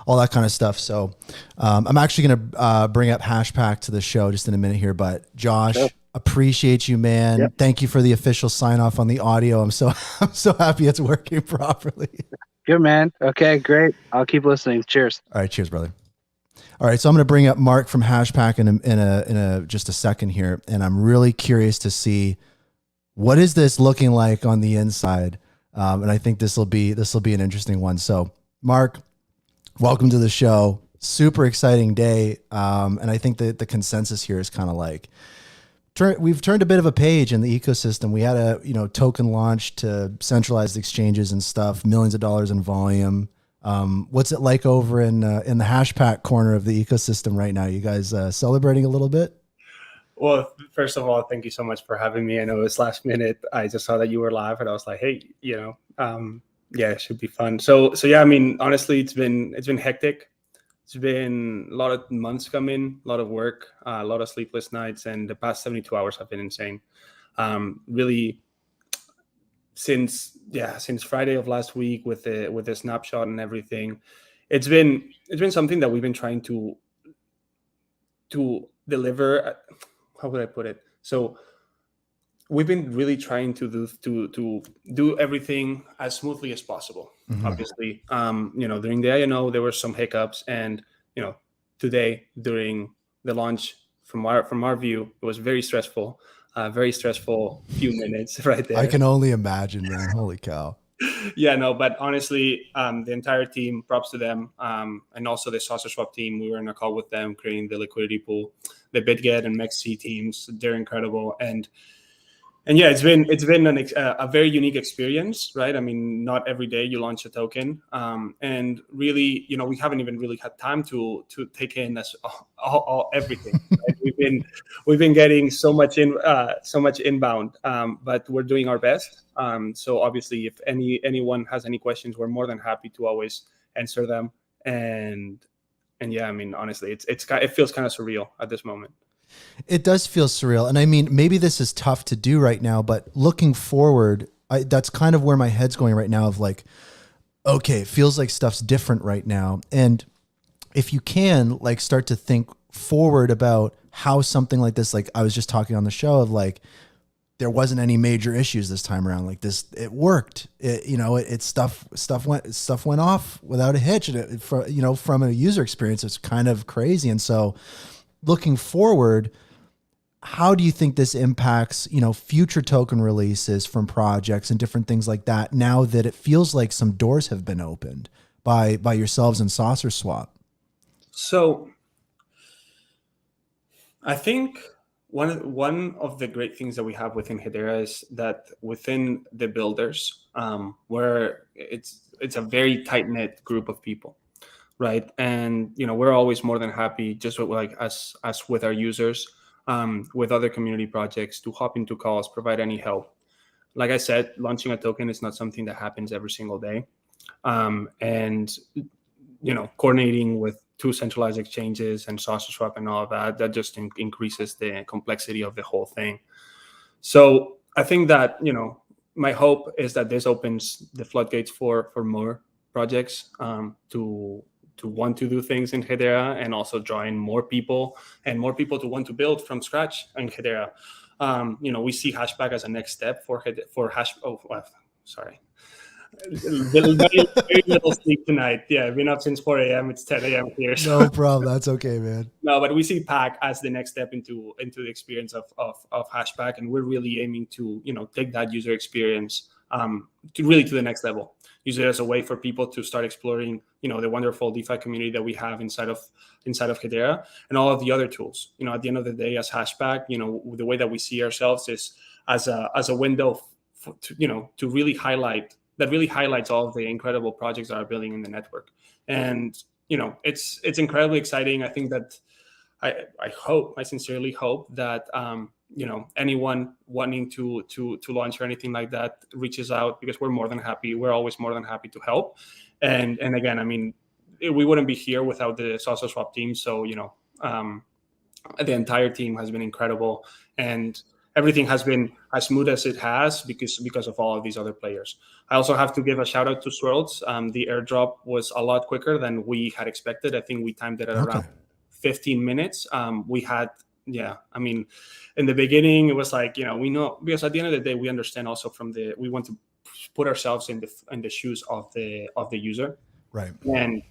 all that kind of stuff. So I'm actually going to bring up Hashpack to the show just in a minute here, but Josh, sure. Appreciate you, man. Yep. Thank you for the official sign off on the audio. I'm so happy it's working properly. Good, man. Okay, great. I'll keep listening. Cheers. All right. Cheers, brother. All right. So I'm going to bring up Mark from Hashpack in just a second here. And I'm really curious to see, what is this looking like on the inside? And I think this will be an interesting one. So Mark, welcome to the show. Super exciting day. And I think that the consensus here is kind of like, we've turned a bit of a page in the ecosystem. We had a, token launch to centralized exchanges and stuff, millions of dollars in volume. What's it like over in the Hashpack corner of the ecosystem right now? You guys celebrating a little bit? Well, first of all, thank you so much for having me. I know it's last minute. I just saw that you were live and I was like, hey, yeah, it should be fun. So yeah, I mean, honestly, it's been hectic. It's been a lot of months coming, a lot of work, a lot of sleepless nights, and the past 72 hours have been insane. Really, since Friday of last week with the snapshot and everything, it's been something that we've been trying to deliver. How would I put it? So we've been really trying to do everything as smoothly as possible. Mm-hmm. Obviously, during the INO there were some hiccups, and today during the launch, from our view, it was very stressful. Very stressful few minutes right there. I can only imagine, man. Holy cow. Yeah, no, but honestly, the entire team, props to them, and also the Saucer Swap team. We were in a call with them, creating the liquidity pool. The BitGet and MEXC teams, they're incredible, and yeah, it's been a very unique experience, right? I mean, not every day you launch a token, and really, we haven't even really had time to take in everything. Right? We've been getting so much inbound, but we're doing our best. So obviously, if anyone has any questions, we're more than happy to always answer them. And yeah, I mean, honestly, it feels kind of surreal at this moment. It does feel surreal. And I mean, maybe this is tough to do right now, but looking forward, that's kind of where my head's going right now, of like, okay, it feels like stuff's different right now. And if you can like start to think forward about how something like this, like I was just talking on the show of like, there wasn't any major issues this time around. Like this, it worked. Stuff went off without a hitch. And from a user experience, it's kind of crazy. And so looking forward, how do you think this impacts, future token releases from projects and different things like that, now that it feels like some doors have been opened by yourselves and Saucer Swap? So I think one of the great things that we have within Hedera is that within the builders, where it's a very tight-knit group of people, right? And we're always more than happy, just with us with our users, with other community projects, to hop into calls, provide any help. Like I said, launching a token is not something that happens every single day, and coordinating with two centralized exchanges and sausage swap and all of that just increases the complexity of the whole thing. So I think that, my hope is that this opens the floodgates for more projects to want to do things in Hedera, and also drawing more people to want to build from scratch in Hedera. We see Hashback as a next step for Hash. Oh, well, sorry. Very little sleep tonight. Yeah, I've been up since 4 a.m. It's 10 a.m. here. So. No problem. That's okay, man. No, but we see Pack as the next step into the experience of Hashback, and we're really aiming to take that user experience to the next level. Use it as a way for people to start exploring the wonderful DeFi community that we have inside of Hedera, and all of the other tools. At the end of the day, as Hashback, the way that we see ourselves is as a window to really highlights all of the incredible projects that are building in the network. And it's incredibly exciting. I think that I sincerely hope that anyone wanting to launch or anything like that reaches out, because we're always more than happy to help. And again, I mean, we wouldn't be here without the sausage swap team. So the entire team has been incredible, and everything has been as smooth as it has because of all of these other players. I also have to give a shout out to Swirls. The airdrop was a lot quicker than we had expected. I think we timed it at around 15 minutes. We had, I mean, in the beginning, it was like, we know, because at the end of the day, we understand also we want to put ourselves in the shoes of the user. Right. And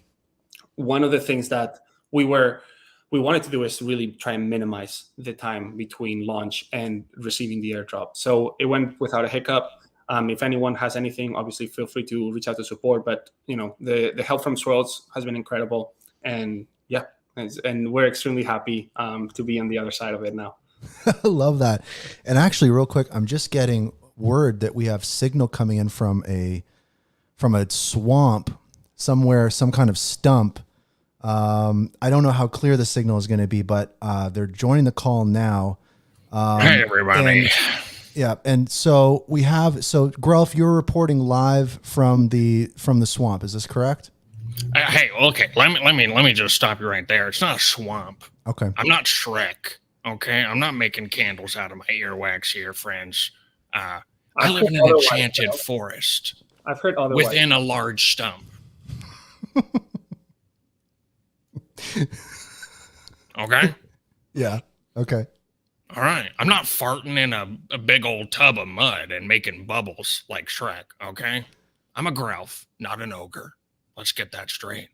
one of the things that we wanted to do is really try and minimize the time between launch and receiving the airdrop. So it went without a hiccup. If anyone has anything, obviously feel free to reach out to support. But the help from Swirls has been incredible, and and we're extremely happy to be on the other side of it now. I love that. And actually, real quick, I'm just getting word that we have signal coming in from a swamp somewhere, some kind of stump. I don't know how clear the signal is going to be, but they're joining the call now. Hey, everybody. And so Grelf, you're reporting live from the swamp. Is this correct? Hey, okay. Let me just stop you right there. It's not a swamp. Okay. I'm not Shrek. Okay, I'm not making candles out of my earwax here, friends. I live in an enchanted forest. I've heard otherwise. Within a large stump. Okay. Yeah. Okay. All right. I'm not farting in a big old tub of mud and making bubbles like Shrek. Okay. I'm a Grelf, not an ogre. Let's get that straight.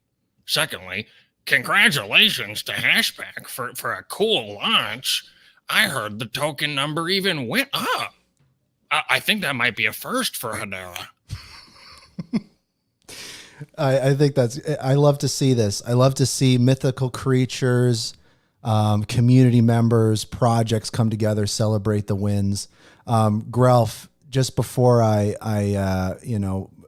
Secondly, congratulations to Hashback for a cool launch. I heard the token number even went up. I think that might be a first for Hedera. I think I love to see this. I love to see mythical creatures, community members, projects come together, celebrate the wins. Grelf, just before I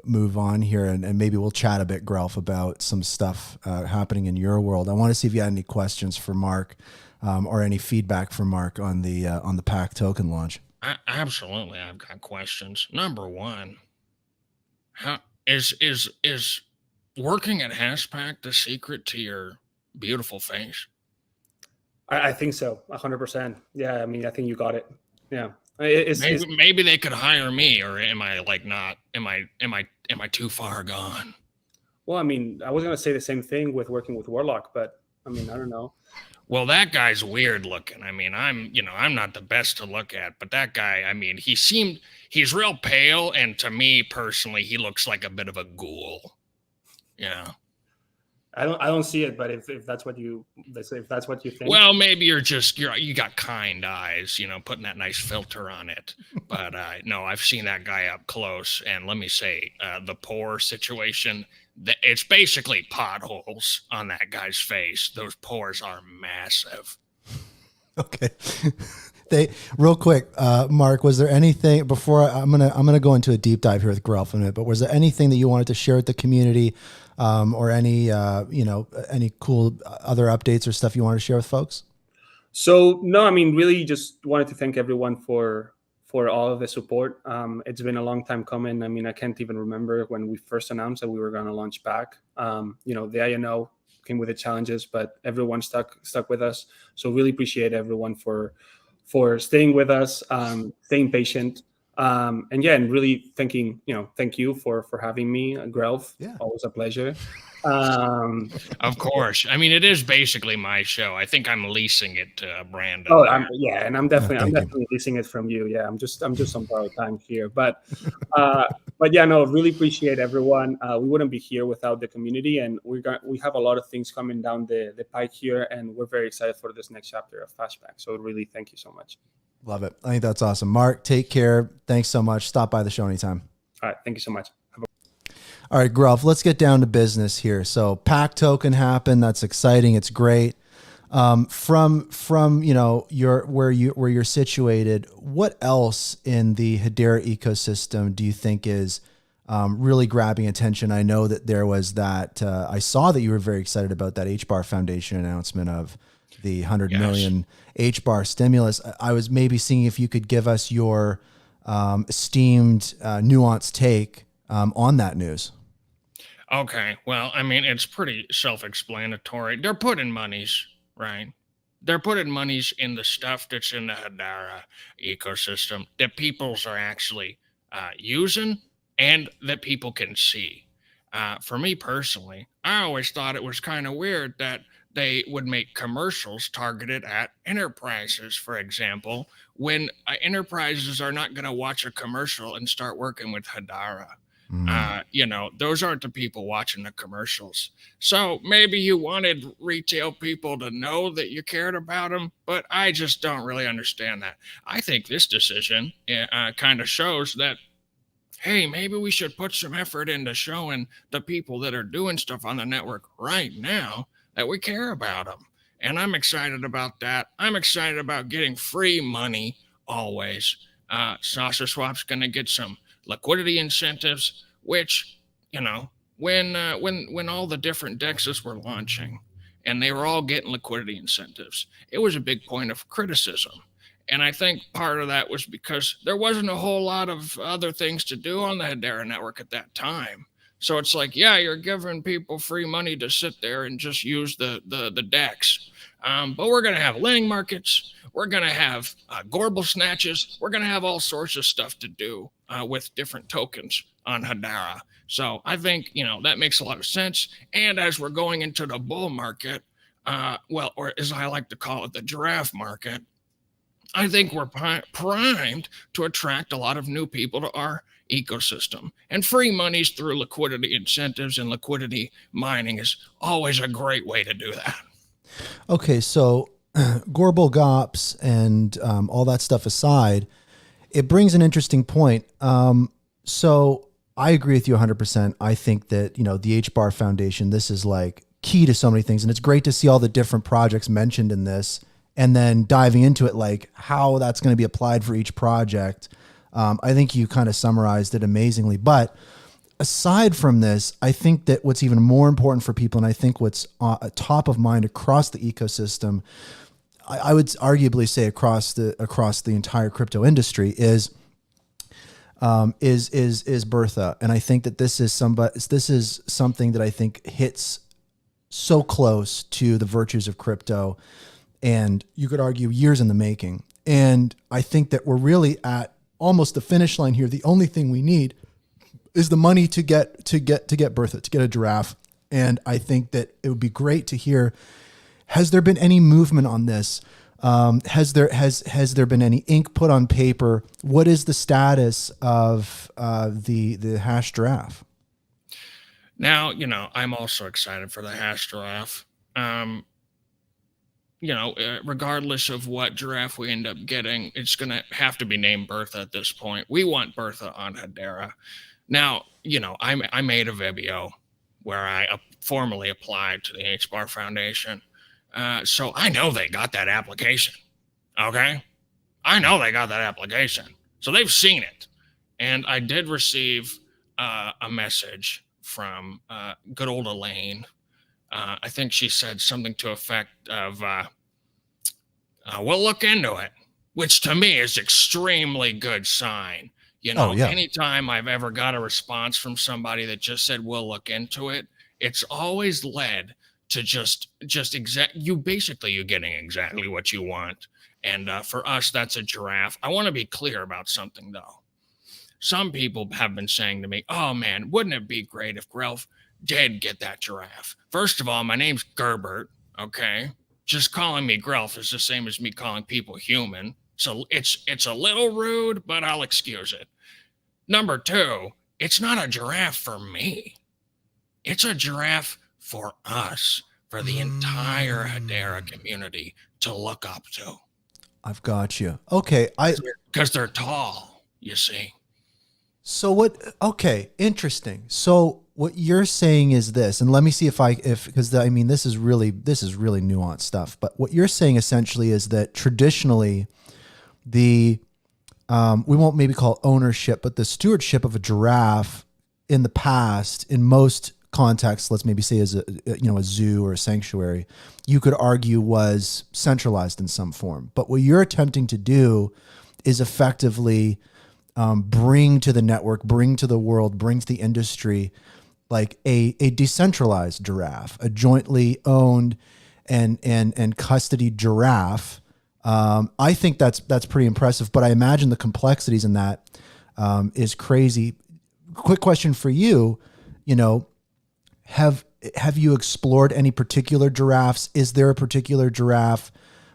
move on here, and maybe we'll chat a bit, Grelf, about some stuff happening in your world. I want to see if you had any questions for Mark, or any feedback from Mark on the PAC token launch. Absolutely, I've got questions. Number one, how is working at Hashpack the secret to your beautiful face? I think so, 100%. Yeah, I mean, I think you got it. Yeah. Maybe they could hire me, or am I like not? Am I too far gone? Well, I mean, I was gonna say the same thing with working with Warlock, but I mean, I don't know. Well, that guy's weird looking. I mean, I'm not the best to look at, but that guy, I mean, he's real pale, and to me personally, he looks like a bit of a ghoul. Yeah. I don't see it, but if that's what you think. Well, maybe you got kind eyes, putting that nice filter on it. But no, I've seen that guy up close, and let me say, the pore situation, it's basically potholes on that guy's face. Those pores are massive. Okay. Real quick, Mark, was there anything before I'm gonna go into a deep dive here with Grelf in a minute, but was there anything that you wanted to share with the community, or any cool other updates or stuff you wanted to share with folks? So no, I mean, really just wanted to thank everyone for all of the support. It's been a long time coming. I mean, I can't even remember when we first announced that we were going to launch back. The INO came with the challenges, but everyone stuck with us. So really appreciate everyone for staying with us, staying patient. And really thank you for having me, Grelf. Yeah. Always a pleasure. Of course. I mean, it is basically my show. I think I'm leasing it to Brandon. Oh, I'm definitely you. leasing it from you. Yeah, I'm just on borrowed time here, but really appreciate everyone. We wouldn't be here without the community, and we have a lot of things coming down the pike here, and we're very excited for this next chapter of Flashback. So really, thank you so much. Love it. I think that's awesome. Mark, take care. Thanks so much. Stop by the show anytime. All right, thank you so much. All right, Gruff, let's get down to business here. So PAC token happened. That's exciting. It's great. From where you're situated, what else in the Hedera ecosystem do you think is really grabbing attention? I know that there was that, I saw that you were very excited about that HBAR Foundation announcement of the 100 million HBAR stimulus. I was maybe seeing if you could give us your esteemed, nuanced take on that news. Okay, well, I mean, it's pretty self-explanatory. They're putting monies, right? They're putting monies in the stuff that's in the Hedera ecosystem that peoples are actually using and that people can see. For me personally, I always thought it was kind of weird that they would make commercials targeted at enterprises, for example, when enterprises are not going to watch a commercial and start working with Hedera. Those aren't the people watching the commercials. So maybe you wanted retail people to know that you cared about them, but I just don't really understand that. I think this decision kind of shows that, hey, maybe we should put some effort into showing the people that are doing stuff on the network right now that we care about them. And I'm excited about that. I'm excited about getting free money always. Saucer Swap's going to get some liquidity incentives, which, when all the different dexes were launching and they were all getting liquidity incentives, it was a big point of criticism. And I think part of that was because there wasn't a whole lot of other things to do on the Hedera network at that time. So it's like, yeah, you're giving people free money to sit there and just use the DEX. But we're going to have laying markets. We're going to have Gorble snatches. We're going to have all sorts of stuff to do with different tokens on Hedera. So I think, that makes a lot of sense. And as we're going into the bull market, or as I like to call it, the giraffe market, I think we're primed to attract a lot of new people to our ecosystem. And free monies through liquidity incentives and liquidity mining is always a great way to do that. Okay, so Gorble Gops and all that stuff aside, it brings an interesting point. So I agree with you 100%. I think that, the HBAR Foundation, this is like key to so many things. And it's great to see all the different projects mentioned in this and then diving into it, like how that's going to be applied for each project. I think you kind of summarized it amazingly. But aside from this, I think that what's even more important for people, and I think what's top of mind across the ecosystem, I would arguably say across the entire crypto industry, is Bertha. And I think that this is something that I think hits so close to the virtues of crypto, and you could argue years in the making. And I think that we're really at almost the finish line here. The only thing we need is the money to get Bertha, to get a giraffe. And I think that it would be great to hear, has there been any movement on this? Has there been any ink put on paper? What is the status of the hash giraffe? Now, I'm also excited for the hash giraffe. Regardless of what giraffe we end up getting, it's going to have to be named Bertha at this point. We want Bertha on Hedera. Now, I made a Vibio where I formally applied to the HBAR Foundation. So I know they got that application. Okay? I know they got that application. So they've seen it. And I did receive a message from good old Elaine. I think she said something to effect of, we'll look into it, which to me is extremely good sign. Anytime I've ever got a response from somebody that just said, we'll look into it, it's always led to you're getting exactly what you want. And for us, that's a giraffe. I want to be clear about something though. Some people have been saying to me, "Oh man, wouldn't it be great if Grelf did get that giraffe?" First of all, my name's Gerbert. Okay, just calling me Grelf is the same as me calling people human. So it's a little rude, but I'll excuse it. Number two, it's not a giraffe for me. It's a giraffe for us, for the entire Hedera community to look up to. I've got you. Okay, because they're tall, you see. So what? Okay, interesting. So what you're saying is this, and let me see because I mean this is really nuanced stuff. But what you're saying essentially is that traditionally, we won't maybe call ownership, but the stewardship of a giraffe in the past, in most contexts, let's maybe say as a zoo or a sanctuary, you could argue was centralized in some form. But what you're attempting to do is effectively bring to the network, bring to the world, bring to the industry, like a decentralized giraffe, a jointly owned and custodied giraffe. I think that's pretty impressive, but I imagine the complexities in that is crazy. Quick question for you, have you explored any particular giraffes? Is there a particular giraffe?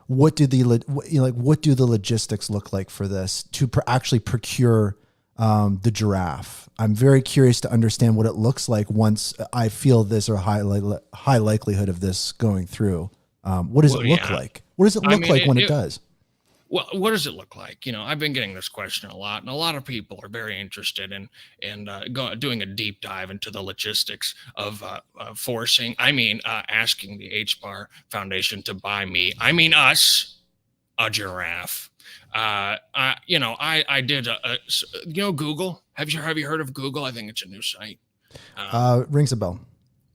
What do the logistics look like for this to actually procure the giraffe? I'm very curious to understand what it looks like once I feel this or high likelihood of this going through. What does it look like? What does it look like when it does? Well, what does it look like? I've been getting this question a lot, and a lot of people are very interested in doing a deep dive into the logistics of asking the HBAR Foundation to buy us a giraffe. I did Google. Have you heard of Google? I think it's a new site. Rings a bell.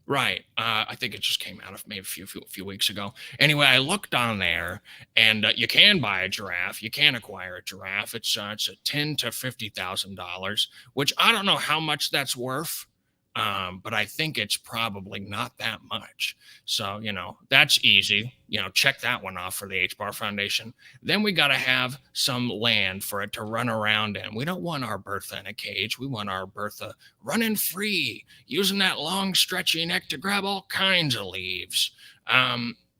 Right. I think it just came out of maybe a few weeks ago. Anyway, I looked on there, and you can buy a giraffe. You can acquire a giraffe. It's a $10,000 to $50,000, which I don't know how much that's worth, but I think it's probably not that much. So that's easy. Check that one off for the HBAR Foundation. Then we got to have some land for it to run around in. We don't want our Bertha in a cage. We want our Bertha running free, using that long, stretchy neck to grab all kinds of leaves.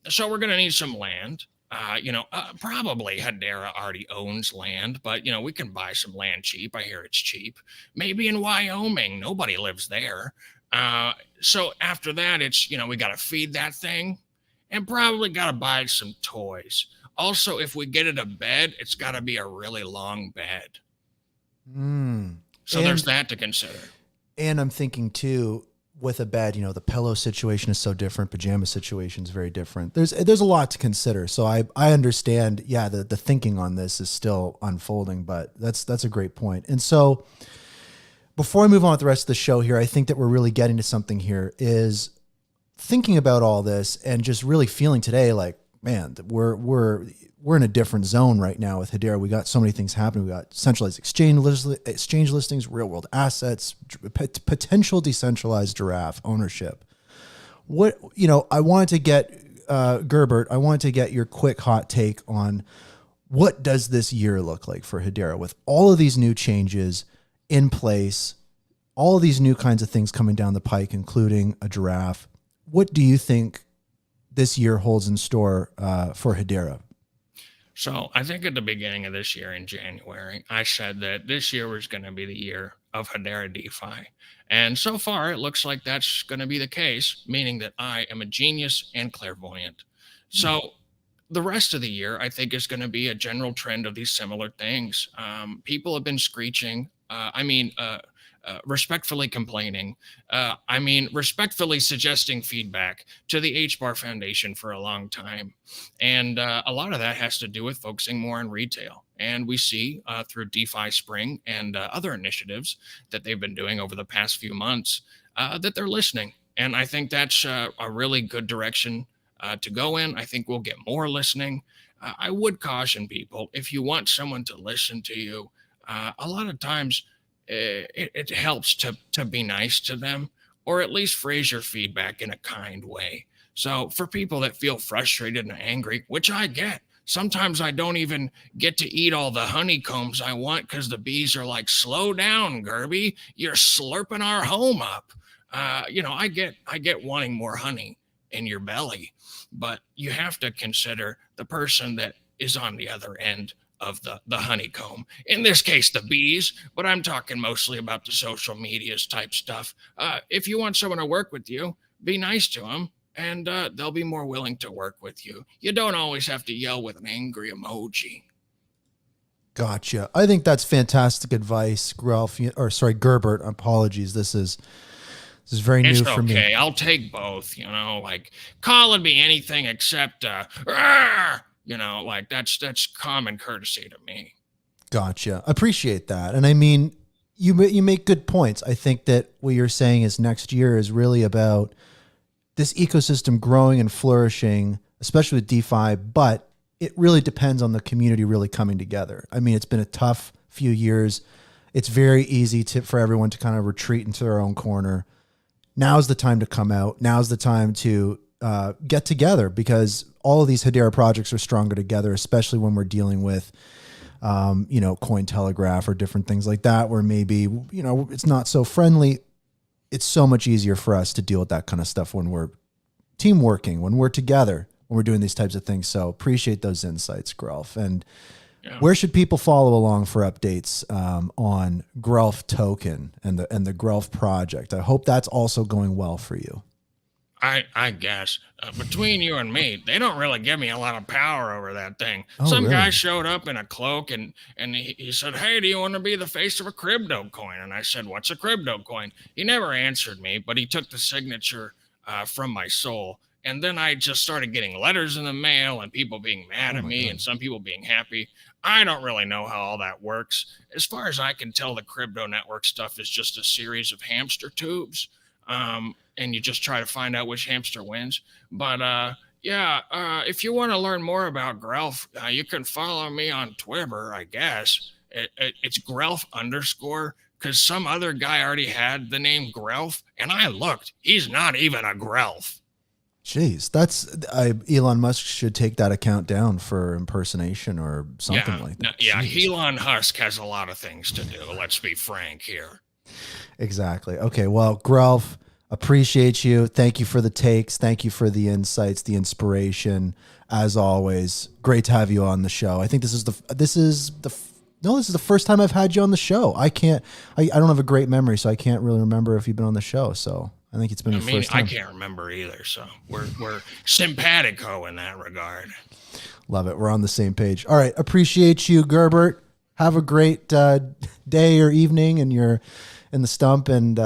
So we're going to need some land. Probably Hedera already owns land, but we can buy some land cheap. I hear it's cheap. Maybe in Wyoming, nobody lives there. So after that, it's we got to feed that thing, and probably got to buy some toys. Also, if we get it a bed, it's got to be a really long bed. So there's that to consider. And I'm thinking too, with a bed, the pillow situation is so different. Pajama situation is very different. There's a lot to consider. So I understand. Yeah, the thinking on this is still unfolding, but that's a great point. And so before I move on with the rest of the show here, I think that we're really getting to something here is thinking about all this and just really feeling today like, man, we're in a different zone right now with Hedera. We got so many things happening. We got centralized exchange listings, real world assets, potential decentralized giraffe ownership. I wanted to get Gerbert. I wanted to get your quick hot take on what does this year look like for Hedera with all of these new changes in place, all of these new kinds of things coming down the pike, including a giraffe. What do you think this year holds in store for Hedera? So I think at the beginning of this year in January, I said that this year was going to be the year of Hedera DeFi. And so far, it looks like that's going to be the case, meaning that I am a genius and clairvoyant. So the rest of the year, I think, is going to be a general trend of these similar things. People have been screeching. Respectfully complaining. Respectfully suggesting feedback to the HBAR Foundation for a long time. And a lot of that has to do with focusing more on retail. And we see through DeFi Spring and other initiatives that they've been doing over the past few months that they're listening. And I think that's a really good direction to go in. I think we'll get more listening. I would caution people, if you want someone to listen to you, a lot of times it helps to be nice to them, or at least phrase your feedback in a kind way. So for people that feel frustrated and angry, which I get, sometimes I don't even get to eat all the honeycombs I want because the bees are like, slow down, Gerby, you're slurping our home up. I get wanting more honey in your belly, but you have to consider the person that is on the other end of the honeycomb. In this case, the bees, but I'm talking mostly about the social medias type stuff. If you want someone to work with you, be nice to them, and they'll be more willing to work with you. You don't always have to yell with an angry emoji. Gotcha. I think that's fantastic advice, Gerbert. Apologies. This is very new for me. Okay, I'll take both. Like calling me anything except, like that's common courtesy to me. Gotcha. Appreciate that. And I mean, you make good points. I think that what you're saying is next year is really about this ecosystem growing and flourishing, especially with DeFi, but it really depends on the community really coming together. I mean, it's been a tough few years. It's very easy for everyone to kind of retreat into their own corner. Now's the time to come out. Now's the time to get together, because all of these Hedera projects are stronger together, especially when we're dealing with, Cointelegraph or different things like that, where maybe, it's not so friendly. It's so much easier for us to deal with that kind of stuff when we're team working, when we're together, when we're doing these types of things. So appreciate those insights, Grelf. And where should people follow along for updates on Grelf token and the Grelf project? I hope that's also going well for you. I guess between you and me, they don't really give me a lot of power over that thing. Oh, Some really? guy showed up in a cloak and he said, "Hey, do you want to be the face of a crypto coin?" And I said, "What's a crypto coin?" He never answered me, but he took the signature from my soul. And then I just started getting letters in the mail and people being mad at me and some people being happy. I don't really know how all that works. As far as I can tell, the crypto network stuff is just a series of hamster tubes. And you just try to find out which hamster wins. But if you want to learn more about Grelf, you can follow me on Twitter, I guess. It's Grelf _, because some other guy already had the name Grelf, and I looked. He's not even a Grelf. Jeez, Elon Musk should take that account down for impersonation or something like that. Yeah, Elon Musk has a lot of things to do. Let's be frank here. Exactly. Okay, well, Grelf, appreciate you. Thank you for the takes. Thank you for the insights, the inspiration. As always, great to have you on the show. I think this is the first time I've had you on the show. I don't have a great memory, so I can't really remember if you've been on the show. So I think it's been the first time. I can't remember either. So we're simpatico in that regard. Love it. We're on the same page. All right. Appreciate you, Gerbert. Have a great day or evening, and you're in the stump, and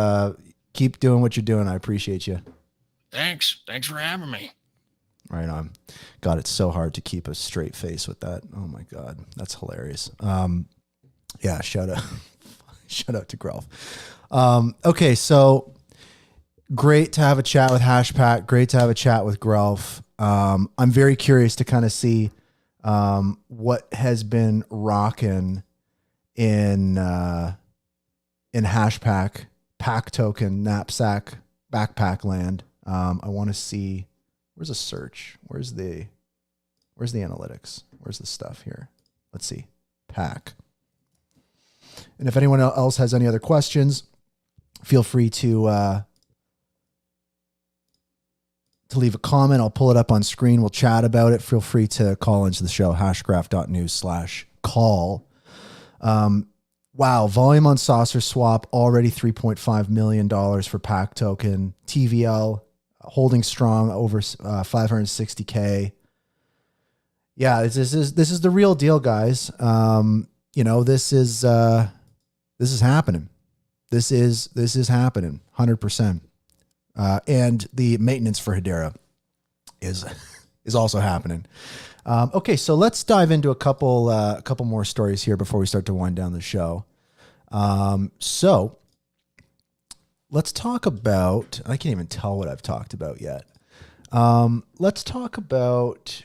keep doing what you're doing. I appreciate you. Thanks for having me. Right on. God, it's so hard to keep a straight face with that. Oh my God. That's hilarious. Yeah. Shout out to Grelf. Okay. So great to have a chat with Hashpack. Great to have a chat with Grelf. I'm very curious to kind of see what has been rocking in Hashpack, pack token, knapsack, backpack land. I want to see, where's a search? Where's the analytics? Where's the stuff here? Let's see. Pack. And if anyone else has any other questions, feel free to leave a comment. I'll pull it up on screen. We'll chat about it. Feel free to call into the show, hashgraph.news/call. Wow. Volume on Saucer Swap, already $3.5 million for pack token. TVL holding strong over 560K. Yeah, this is the real deal, guys. This is happening. This is happening 100%. And the maintenance for Hedera is also happening. Okay, so let's dive into a couple more stories here before we start to wind down the show. So let's talk about, I can't even tell what I've talked about yet. Let's talk about,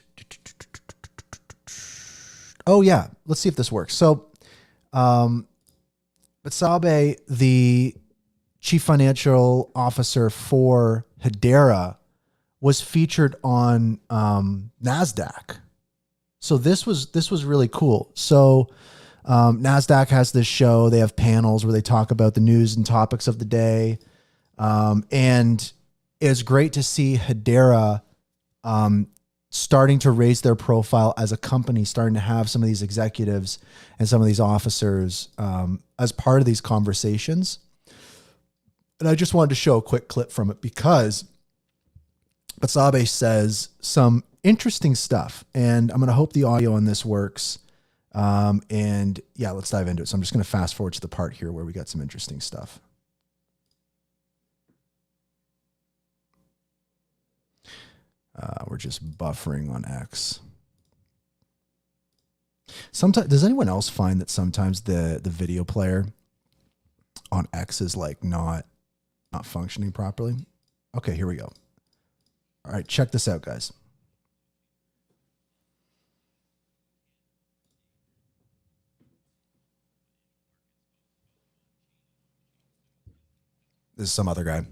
let's see if this works. So, Batsabe, the chief financial officer for Hedera, was featured on NASDAQ. So this was really cool. So NASDAQ has this show. They have panels where they talk about the news and topics of the day. And it's great to see Hedera starting to raise their profile as a company, starting to have some of these executives and some of these officers as part of these conversations. And I just wanted to show a quick clip from it because Basabe says some interesting stuff, and I'm going to hope the audio on this works. And yeah, let's dive into it. So I'm just going to fast forward to the part here where we got some interesting stuff. We're just buffering on X. Sometimes, does anyone else find that sometimes the video player on X is like not functioning properly? Okay, here we go. All right, check this out, guys. This is some other guy.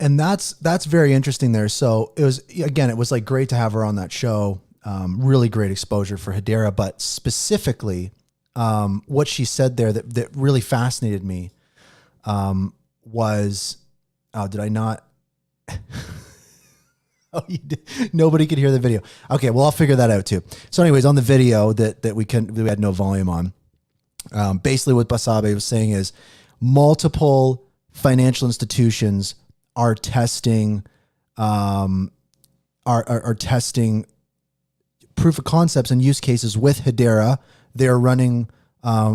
And that's very interesting there. So it was like great to have her on that show. Really great exposure for Hedera, but specifically, what she said there that really fascinated me, was, oh, did I not? Oh, you did. Nobody could hear the video. Okay. Well, I'll figure that out too. So anyways, on the video that we had no volume on, basically what Basabe was saying is multiple financial institutions are testing testing proof of concepts and use cases with Hedera. They're running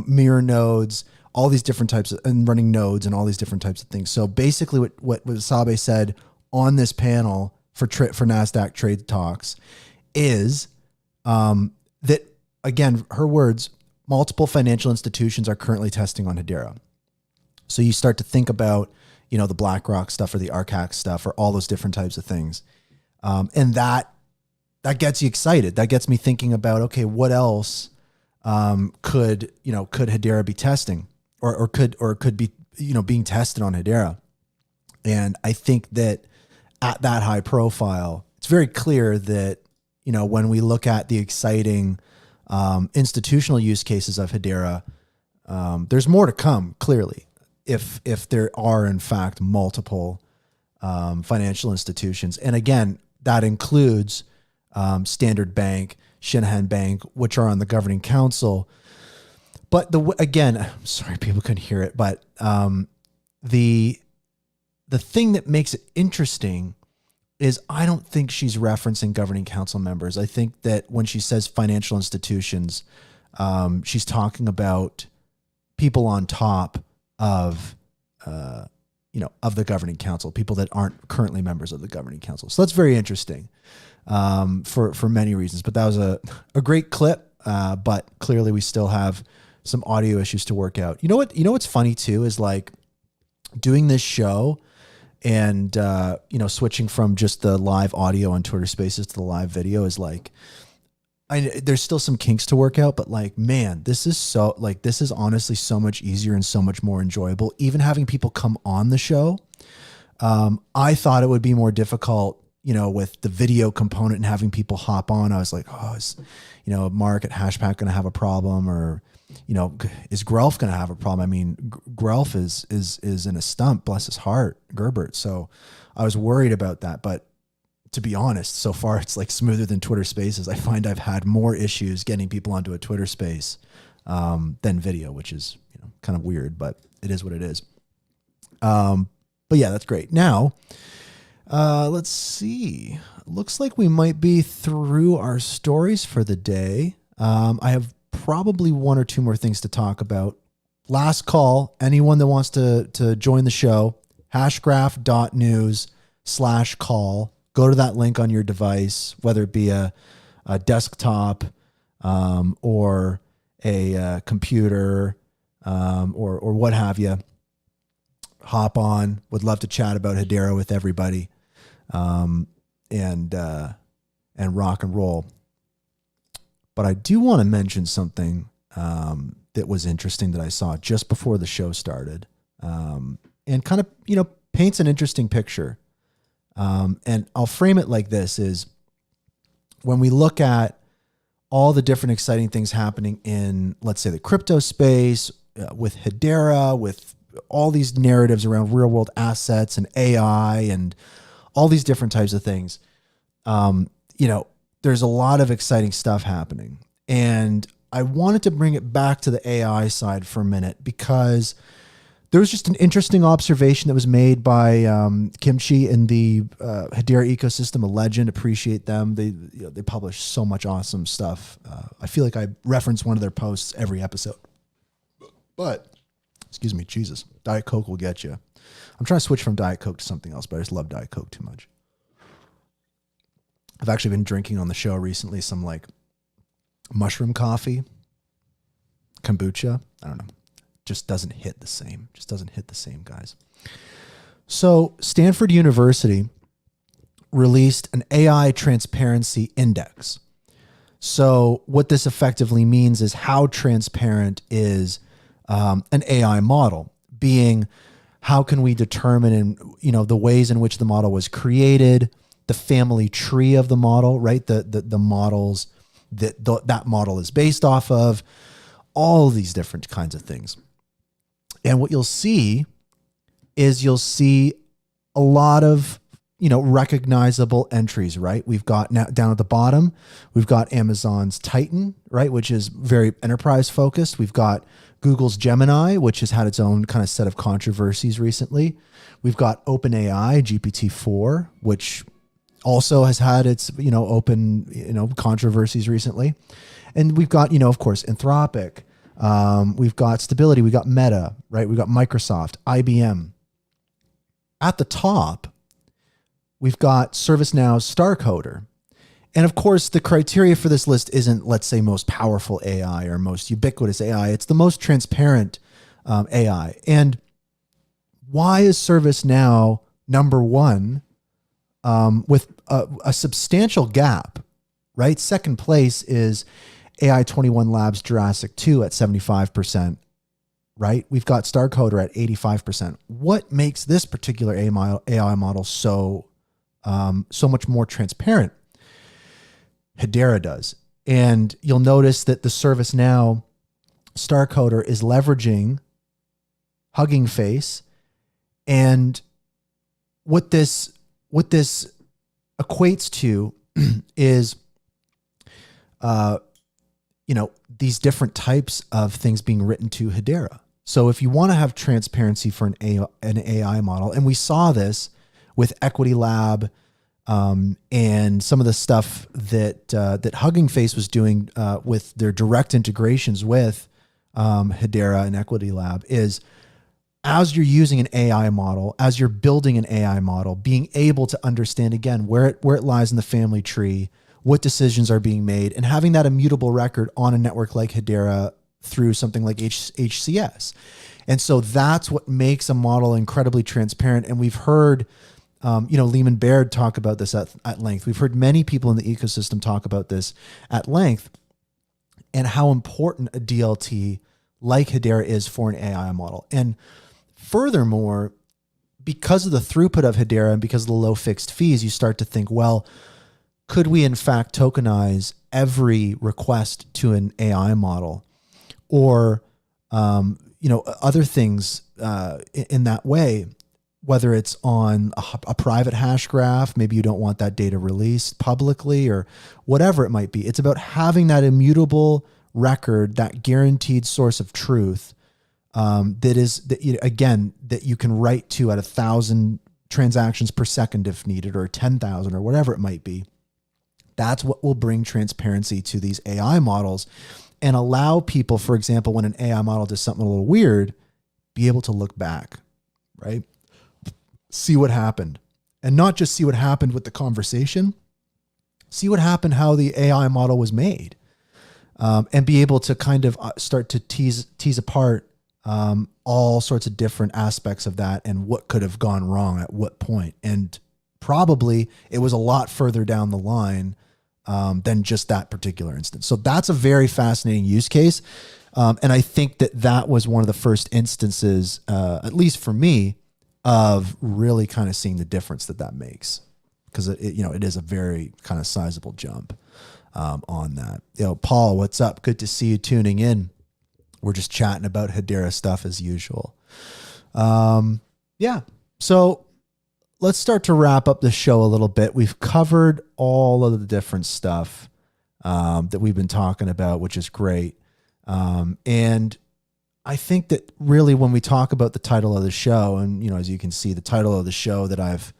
mirror nodes, all these different types and running nodes and all these different types of things. So basically what Sabe said on this panel for NASDAQ trade talks is that, again, her words, multiple financial institutions are currently testing on Hedera. So you start to think about, the BlackRock stuff or the Arcax stuff or all those different types of things. And that gets you excited. That gets me thinking about, okay, what else could Hedera be testing or could be, being tested on Hedera. And I think that at that high profile, it's very clear that, when we look at the exciting institutional use cases of Hedera, there's more to come, clearly. If there are in fact multiple financial institutions, and again, that includes Standard Bank, Shanahan Bank, which are on the governing council. But again, I'm sorry people couldn't hear it, but the thing that makes it interesting is I don't think she's referencing governing council members. I think that when she says financial institutions, she's talking about people on top of the governing council, people that aren't currently members of the governing council. So that's very interesting for many reasons. But that was a great clip. But clearly we still have some audio issues to work out. You know what's funny too is like doing this show and switching from just the live audio on Twitter Spaces to the live video is like, there's still some kinks to work out, but like, man, this is honestly so much easier and so much more enjoyable. Even having people come on the show. I thought it would be more difficult, with the video component and having people hop on. I was like, oh, is Mark at Hashpack going to have a problem, or, is Grelf going to have a problem? I mean, Grelf is in a stump, bless his heart, Gerbert. So I was worried about that, but to be honest, so far it's like smoother than Twitter Spaces. I find I've had more issues getting people onto a Twitter Space than video, which is kind of weird, but it is what it is. But yeah, that's great. Now, let's see. Looks like we might be through our stories for the day. I have probably one or two more things to talk about. Last call. Anyone that wants to join the show, hashgraph.news/call. Go to that link on your device, whether it be a a desktop or a computer or what have you, hop on. Would love to chat about Hedera with everybody and rock and roll. But I do want to mention something that was interesting that I saw just before the show started, and kind of, paints an interesting picture. And I'll frame it like this: is when we look at all the different exciting things happening in, let's say, the crypto space, with Hedera, with all these narratives around real world assets and AI and all these different types of things, there's a lot of exciting stuff happening. And I wanted to bring it back to the AI side for a minute, because there was just an interesting observation that was made by Kimchi in the Hedera ecosystem, a legend. Appreciate them. They publish so much awesome stuff. I feel like I reference one of their posts every episode. But, excuse me, Jesus, Diet Coke will get you. I'm trying to switch from Diet Coke to something else, but I just love Diet Coke too much. I've actually been drinking on the show recently some like mushroom coffee, kombucha. I don't know. Just doesn't hit the same. Just doesn't hit the same, guys. So Stanford University released an AI transparency index. So what this effectively means is how transparent is an AI model, being how can we determine the ways in which the model was created, the family tree of the model, right? The models that model is based off of, all these different kinds of things. And what you'll see is a lot of, recognizable entries, right? We've got now down at the bottom, we've got Amazon's Titan, right? Which is very enterprise focused. We've got Google's Gemini, which has had its own kind of set of controversies recently. We've got OpenAI, GPT-4, which also has had its, open, controversies recently. And we've got, of course, Anthropic. We've got Stability. We've got Meta, right? We've got Microsoft, IBM. At the top, we've got ServiceNow's StarCoder. And of course, the criteria for this list isn't, let's say, most powerful AI or most ubiquitous AI. It's the most transparent AI. And why is ServiceNow number one with a substantial gap, right? Second place is AI21 Labs Jurassic 2 at 75%, right? We've got StarCoder at 85%. What makes this particular AI model so much more transparent? Hedera does. And you'll notice that the ServiceNow StarCoder is leveraging Hugging Face. And what this equates to is, these different types of things being written to Hedera. So if you want to have transparency for an AI model, and we saw this with Equity Lab, and some of the stuff that Hugging Face was doing with their direct integrations with Hedera and Equity Lab, is as you're using an AI model, as you're building an AI model, being able to understand again where it lies in the family tree, what decisions are being made, and having that immutable record on a network like Hedera through something like HCS. And so that's what makes a model incredibly transparent. And we've heard Lehman Baird talk about this at length. We've heard many people in the ecosystem talk about this at length, and how important a DLT like Hedera is for an AI model. And furthermore, because of the throughput of Hedera and because of the low fixed fees, you start to think, well, could we in fact tokenize every request to an AI model, or other things in that way? Whether it's on a private hash graph, maybe you don't want that data released publicly, or whatever it might be. It's about having that immutable record, that guaranteed source of truth, that you can write to at 1,000 transactions per second if needed, or 10,000, or whatever it might be. That's what will bring transparency to these AI models and allow people, for example, when an AI model does something a little weird, be able to look back, right? See what happened, and not just see what happened with the conversation, see what happened, how the AI model was made, and be able to kind of start to tease apart all sorts of different aspects of that and what could have gone wrong at what point. And probably it was a lot further down the line than just that particular instance. So that's a very fascinating use case. And I think that was one of the first instances, at least for me, of really kind of seeing the difference that makes, because it is a very kind of sizable jump on that. Paul, what's up? Good to see you tuning in. We're just chatting about Hedera stuff as usual. Yeah. So let's start to wrap up the show a little bit. We've covered all of the different stuff that we've been talking about, which is great. And I think that really when we talk about the title of the show, and, as you can see, the title of the show that I've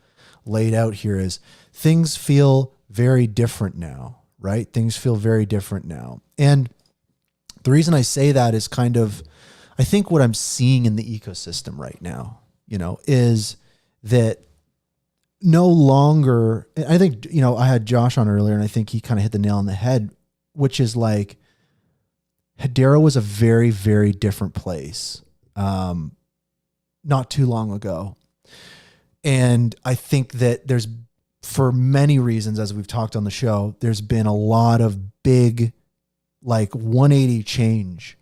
laid out here is Things Feel Very Different Now, right? Things feel very different now. And the reason I say that is kind of, I think what I'm seeing in the ecosystem right now, is that no longer, I think, I had Josh on earlier and I think he kind of hit the nail on the head, which is like, Hedera was a very, very different place not too long ago. And I think that there's, for many reasons, as we've talked on the show, there's been a lot of big, like 180 change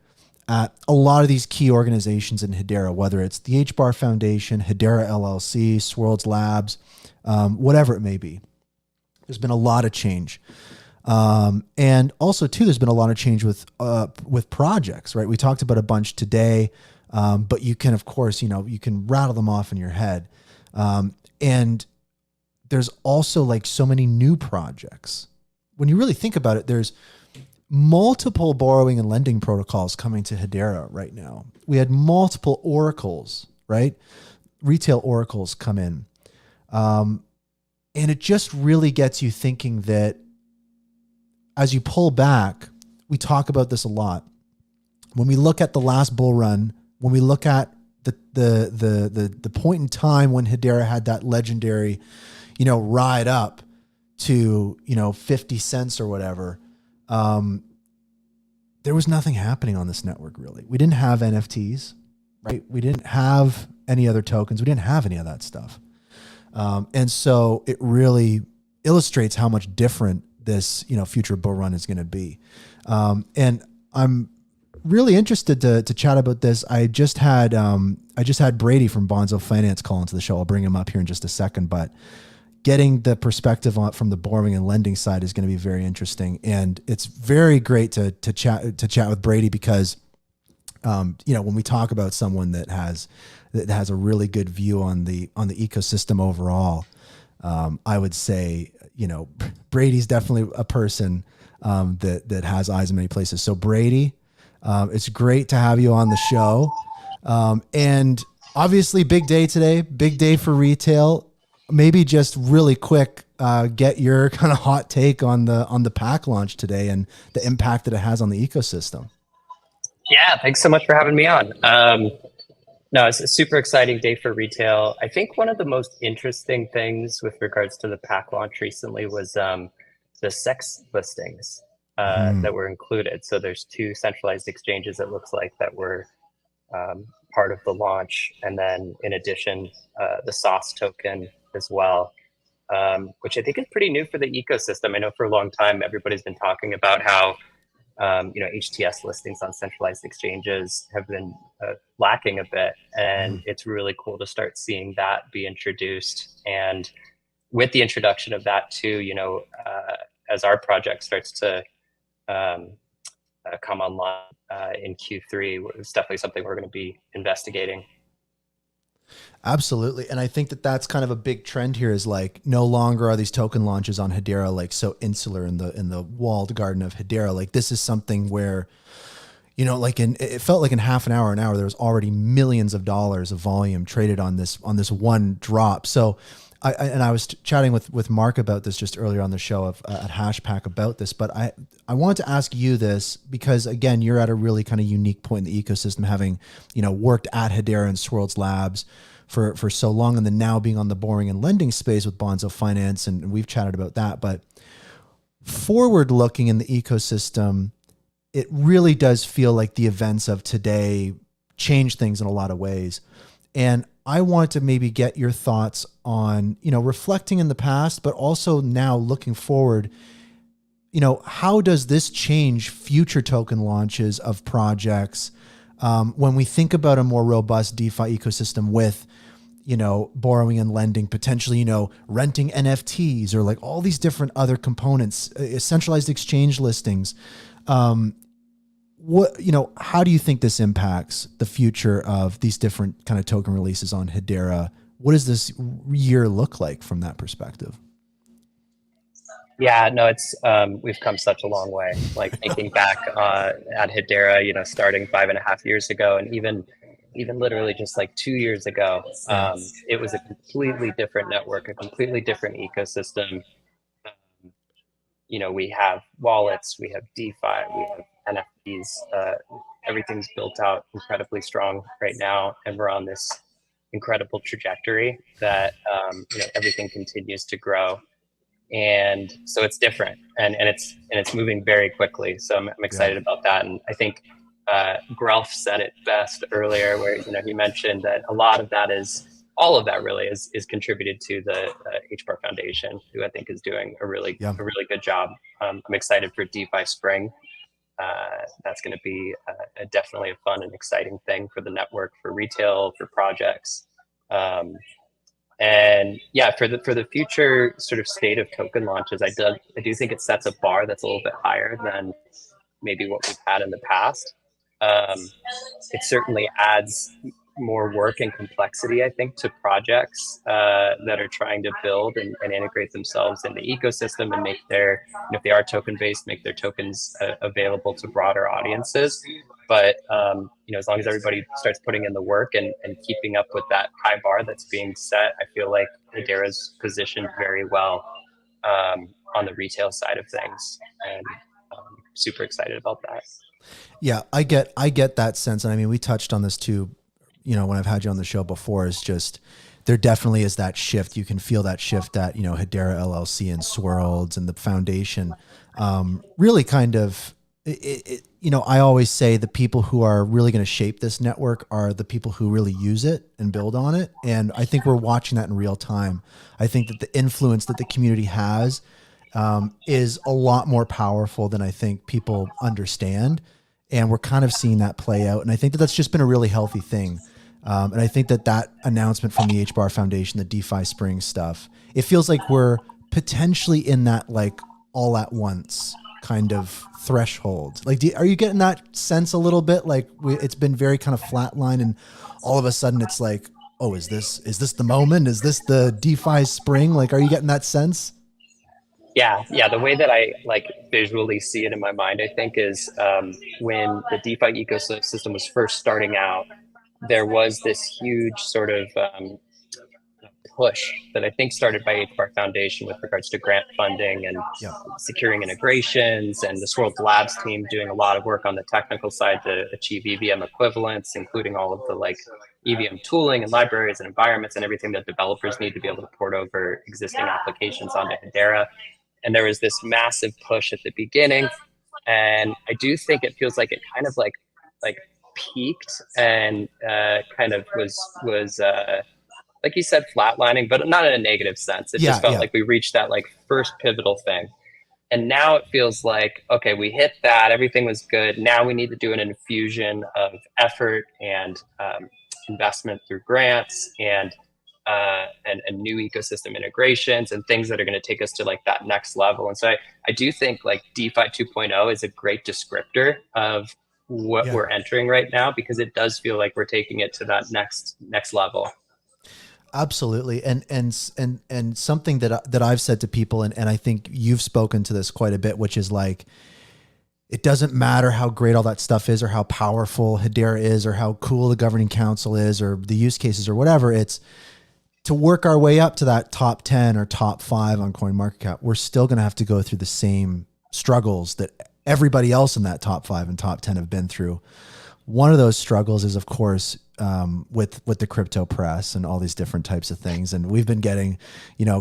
at a lot of these key organizations in Hedera, whether it's the HBAR Foundation, Hedera LLC, Swirlds Labs, whatever it may be. There's been a lot of change. And also too, there's been a lot of change with projects, right? We talked about a bunch today, but you can, of course, you can rattle them off in your head. And there's also like so many new projects. When you really think about it, there's multiple borrowing and lending protocols coming to Hedera right now. We had multiple oracles, right? Retail oracles come in. And it just really gets you thinking that as you pull back, we talk about this a lot. When we look at the last bull run, when we look at the point in time when Hedera had that legendary, ride up to, 50 cents or whatever, there was nothing happening on this network really. We didn't have NFTs, right? We didn't have any other tokens. We didn't have any of that stuff. And so it really illustrates how much different this, future bull run is going to be. And I'm really interested to chat about this. I just had Brady from Bonzo Finance call into the show. I'll bring him up here in just a second, but getting the perspective from the borrowing and lending side is going to be very interesting. And it's very great to chat with Brady because, when we talk about someone that has a really good view on the ecosystem overall, I would say, Brady's definitely a person that has eyes in many places. So Brady, it's great to have you on the show. And obviously big day today, big day for retail. Maybe just really quick, get your kind of hot take on the pack launch today and the impact that it has on the ecosystem. Yeah, thanks so much for having me on. No, it's a super exciting day for retail. I think one of the most interesting things with regards to the pack launch recently was the SEX listings that were included. So there's 2 centralized exchanges, it looks like, that were part of the launch. And then in addition, the sauce token as well, which I think is pretty new for the ecosystem. I know for a long time, everybody's been talking about how HTS listings on centralized exchanges have been lacking a bit. And it's really cool to start seeing that be introduced. And with the introduction of that too, as our project starts to come online in Q3, it's definitely something we're going to be investigating. Absolutely. And I think that's kind of a big trend here is like, no longer are these token launches on Hedera like so insular in the walled garden of Hedera. Like this is something where, it felt like in half an hour, there was already millions of dollars of volume traded on this one drop. So I was chatting with Mark about this just earlier on the show at Hashpack about this, but I wanted to ask you this because again, you're at a really kind of unique point in the ecosystem, having, worked at Hedera and Swirlds Labs for so long, and then now being on the borrowing and lending space with Bonzo Finance. And we've chatted about that, but forward looking in the ecosystem, it really does feel like the events of today change things in a lot of ways. And I want to maybe get your thoughts on, reflecting in the past, but also now looking forward, how does this change future token launches of projects? When we think about a more robust DeFi ecosystem with, borrowing and lending, potentially, renting NFTs or like all these different other components, centralized exchange listings. How do you think this impacts the future of these different kind of token releases on Hedera? What does this year look like from that perspective? Yeah, no, it's we've come such a long way. Like thinking back at Hedera, starting 5.5 years ago, and even literally just like 2 years ago, it was a completely different network, a completely different ecosystem. We have wallets, we have DeFi, we have NFTs. Everything's built out incredibly strong right now, and we're on this incredible trajectory that everything continues to grow. And so it's different, and it's moving very quickly. So I'm excited about that. And I think Grelf said it best earlier, where he mentioned that all of that really is contributed to the HBAR Foundation, who I think is doing a really good job. I'm excited for DeFi Spring. That's going to be definitely a fun and exciting thing for the network, for retail, for projects. And yeah, for the future sort of state of token launches, I do think it sets a bar that's a little bit higher than maybe what we've had in the past. It certainly adds more work and complexity, I think, to projects that are trying to build and integrate themselves in the ecosystem and make if they are token based, make their tokens available to broader audiences. But as long as everybody starts putting in the work and keeping up with that high bar that's being set, I feel like Hedera's positioned very well on the retail side of things, and super excited about that. Yeah, I get that sense, and I mean, we touched on this too. When I've had you on the show before, is just there definitely is that shift. You can feel that shift that Hedera LLC and Swirlds and the foundation really kind of. I always say the people who are really going to shape this network are the people who really use it and build on it. And I think we're watching that in real time. I think that the influence that the community has is a lot more powerful than I think people understand. And we're kind of seeing that play out. And I think that that's just been a really healthy thing. And I think that announcement from the HBAR Foundation, the DeFi Spring stuff, it feels like we're potentially in that like all at once kind of threshold. Like, are you getting that sense a little bit? Like it's been very kind of flatline, and all of a sudden it's like, oh, is this the moment? Is this the DeFi Spring? Like, are you getting that sense? Yeah. The way that I like visually see it in my mind, I think, is when the DeFi ecosystem was first starting out, there was this huge sort of push that I think started by HBAR Foundation with regards to grant funding and securing integrations, and the Swirlds Labs team doing a lot of work on the technical side to achieve EVM equivalence, including all of the like EVM tooling and libraries and environments and everything that developers need to be able to port over existing applications onto Hedera. And there was this massive push at the beginning, and I do think it feels like it kind of like peaked and kind of was like you said, flatlining, but not in a negative sense. It just felt like we reached that like first pivotal thing. And now it feels like, okay, we hit that, everything was good. Now we need to do an infusion of effort and investment through grants and new ecosystem integrations and things that are going to take us to like that next level. And so I do think like DeFi 2.0 is a great descriptor of what we're entering right now, because it does feel like we're taking it to that next level. Absolutely. And something that I've said to people, and I think you've spoken to this quite a bit, which is like, it doesn't matter how great all that stuff is or how powerful Hedera is or how cool the governing council is or the use cases or whatever. It's to work our way up to that top 10 or top 5 on CoinMarketCap. We're still going to have to go through the same struggles that everybody else in that top 5 and top 10 have been through. one of those struggles is, of course, with the crypto press and all these different types of things. And we've been getting,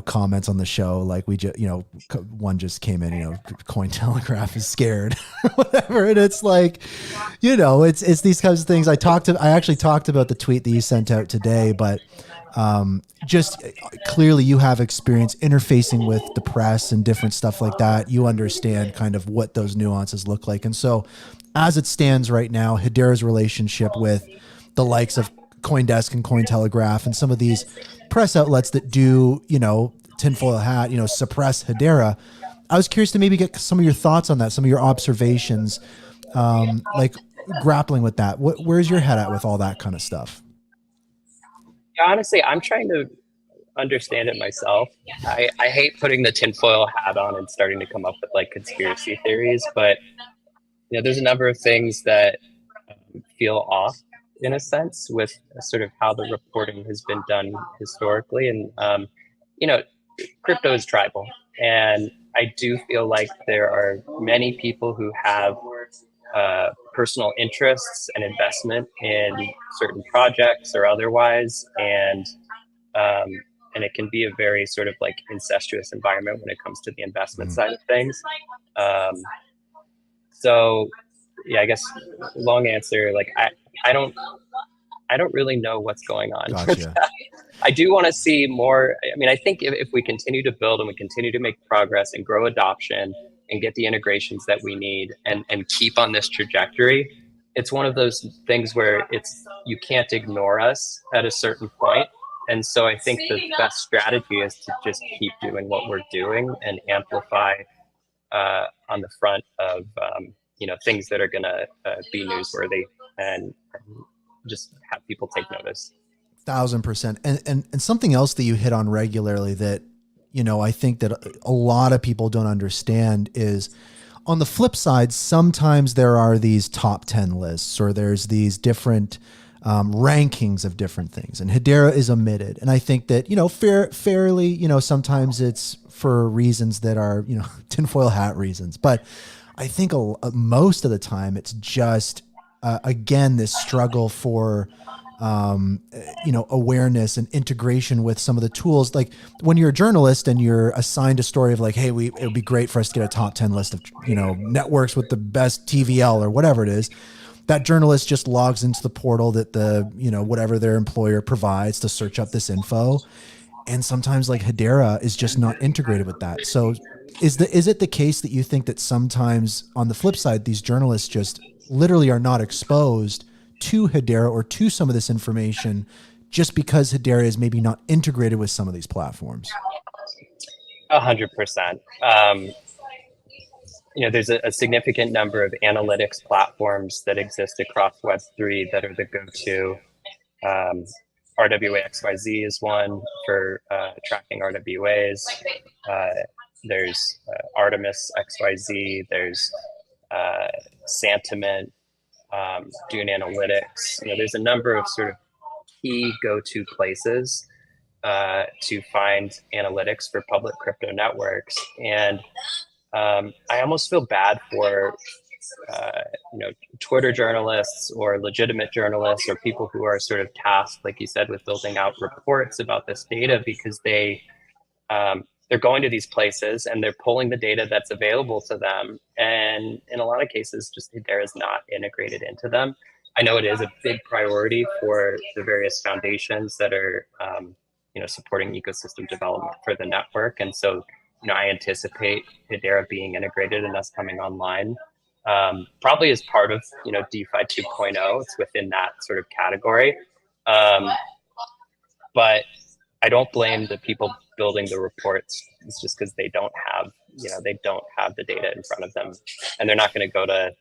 comments on the show, like one just came in, Cointelegraph is scared, or whatever. And it's like, it's these kinds of things. I actually talked about the tweet that you sent out today, but just clearly you have experience interfacing with the press and different stuff like that. You understand kind of what those nuances look like. And so as it stands right now, Hedera's relationship with the likes of CoinDesk and Cointelegraph and some of these press outlets that do, tinfoil hat, suppress Hedera. I was curious to maybe get some of your thoughts on that, some of your observations, like grappling with that. Where's your head at with all that kind of stuff? Yeah, honestly, I'm trying to understand it myself. I hate putting the tinfoil hat on and starting to come up with like conspiracy theories, but there's a number of things that feel off in a sense with sort of how the reporting has been done historically. And, crypto is tribal. And I do feel like there are many people who have personal interests and investment in certain projects or otherwise. And it can be a very sort of like incestuous environment when it comes to the investment side of things. So yeah, I guess long answer, like I don't really know what's going on. Gotcha. I do want to see more. I mean, I think if we continue to build and we continue to make progress and grow adoption and get the integrations that we need and keep on this trajectory, it's one of those things where you can't ignore us at a certain point. And so I think the best strategy is to just keep doing what we're doing and amplify on the front of things that are going to be newsworthy and just have people take notice. 1,000%. And something else that you hit on regularly that, I think that a lot of people don't understand is on the flip side, sometimes there are these top 10 lists or there's these different rankings of different things, and Hedera is omitted. And I think that, fairly, sometimes it's for reasons that are, tinfoil hat reasons, but I think most of the time it's just, again, this struggle for, awareness and integration with some of the tools. Like when you're a journalist and you're assigned a story of like, hey, it would be great for us to get a top 10 list of, networks with the best TVL or whatever it is. That journalist just logs into the portal that the, whatever their employer provides to search up this info. And sometimes like Hedera is just not integrated with that. So is it the case that you think that sometimes on the flip side, these journalists just literally are not exposed to Hedera or to some of this information just because Hedera is maybe not integrated with some of these platforms? 100%. There's a significant number of analytics platforms that exist across Web3 that are the go-to. RWA XYZ is one for tracking RWAs. There's Artemis XYZ. There's Santiment, Dune Analytics. There's a number of sort of key go-to places to find analytics for public crypto networks. And I almost feel bad for Twitter journalists or legitimate journalists or people who are sort of tasked, like you said, with building out reports about this data, because they're going to these places and they're pulling the data that's available to them. And in a lot of cases, just Hedera is not integrated into them. I know it is a big priority for the various foundations that are, supporting ecosystem development for the network. And so, I anticipate Hedera being integrated and us coming online, probably as part of, DeFi 2.0. It's within that sort of category. But I don't blame the people building the reports. It's just because they don't have the data in front of them, and they're not going to go to,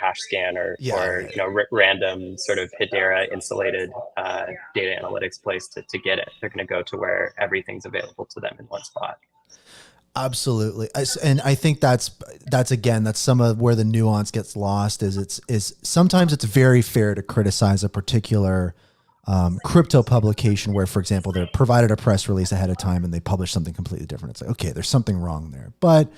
Hashscan or random sort of Hedera insulated data analytics place to get it. They're going to go to where everything's available to them in one spot. Absolutely. And I think that's some of where the nuance gets lost is sometimes it's very fair to criticize a particular crypto publication where, for example, they're provided a press release ahead of time and they publish something completely different. It's like, okay, there's something wrong there. But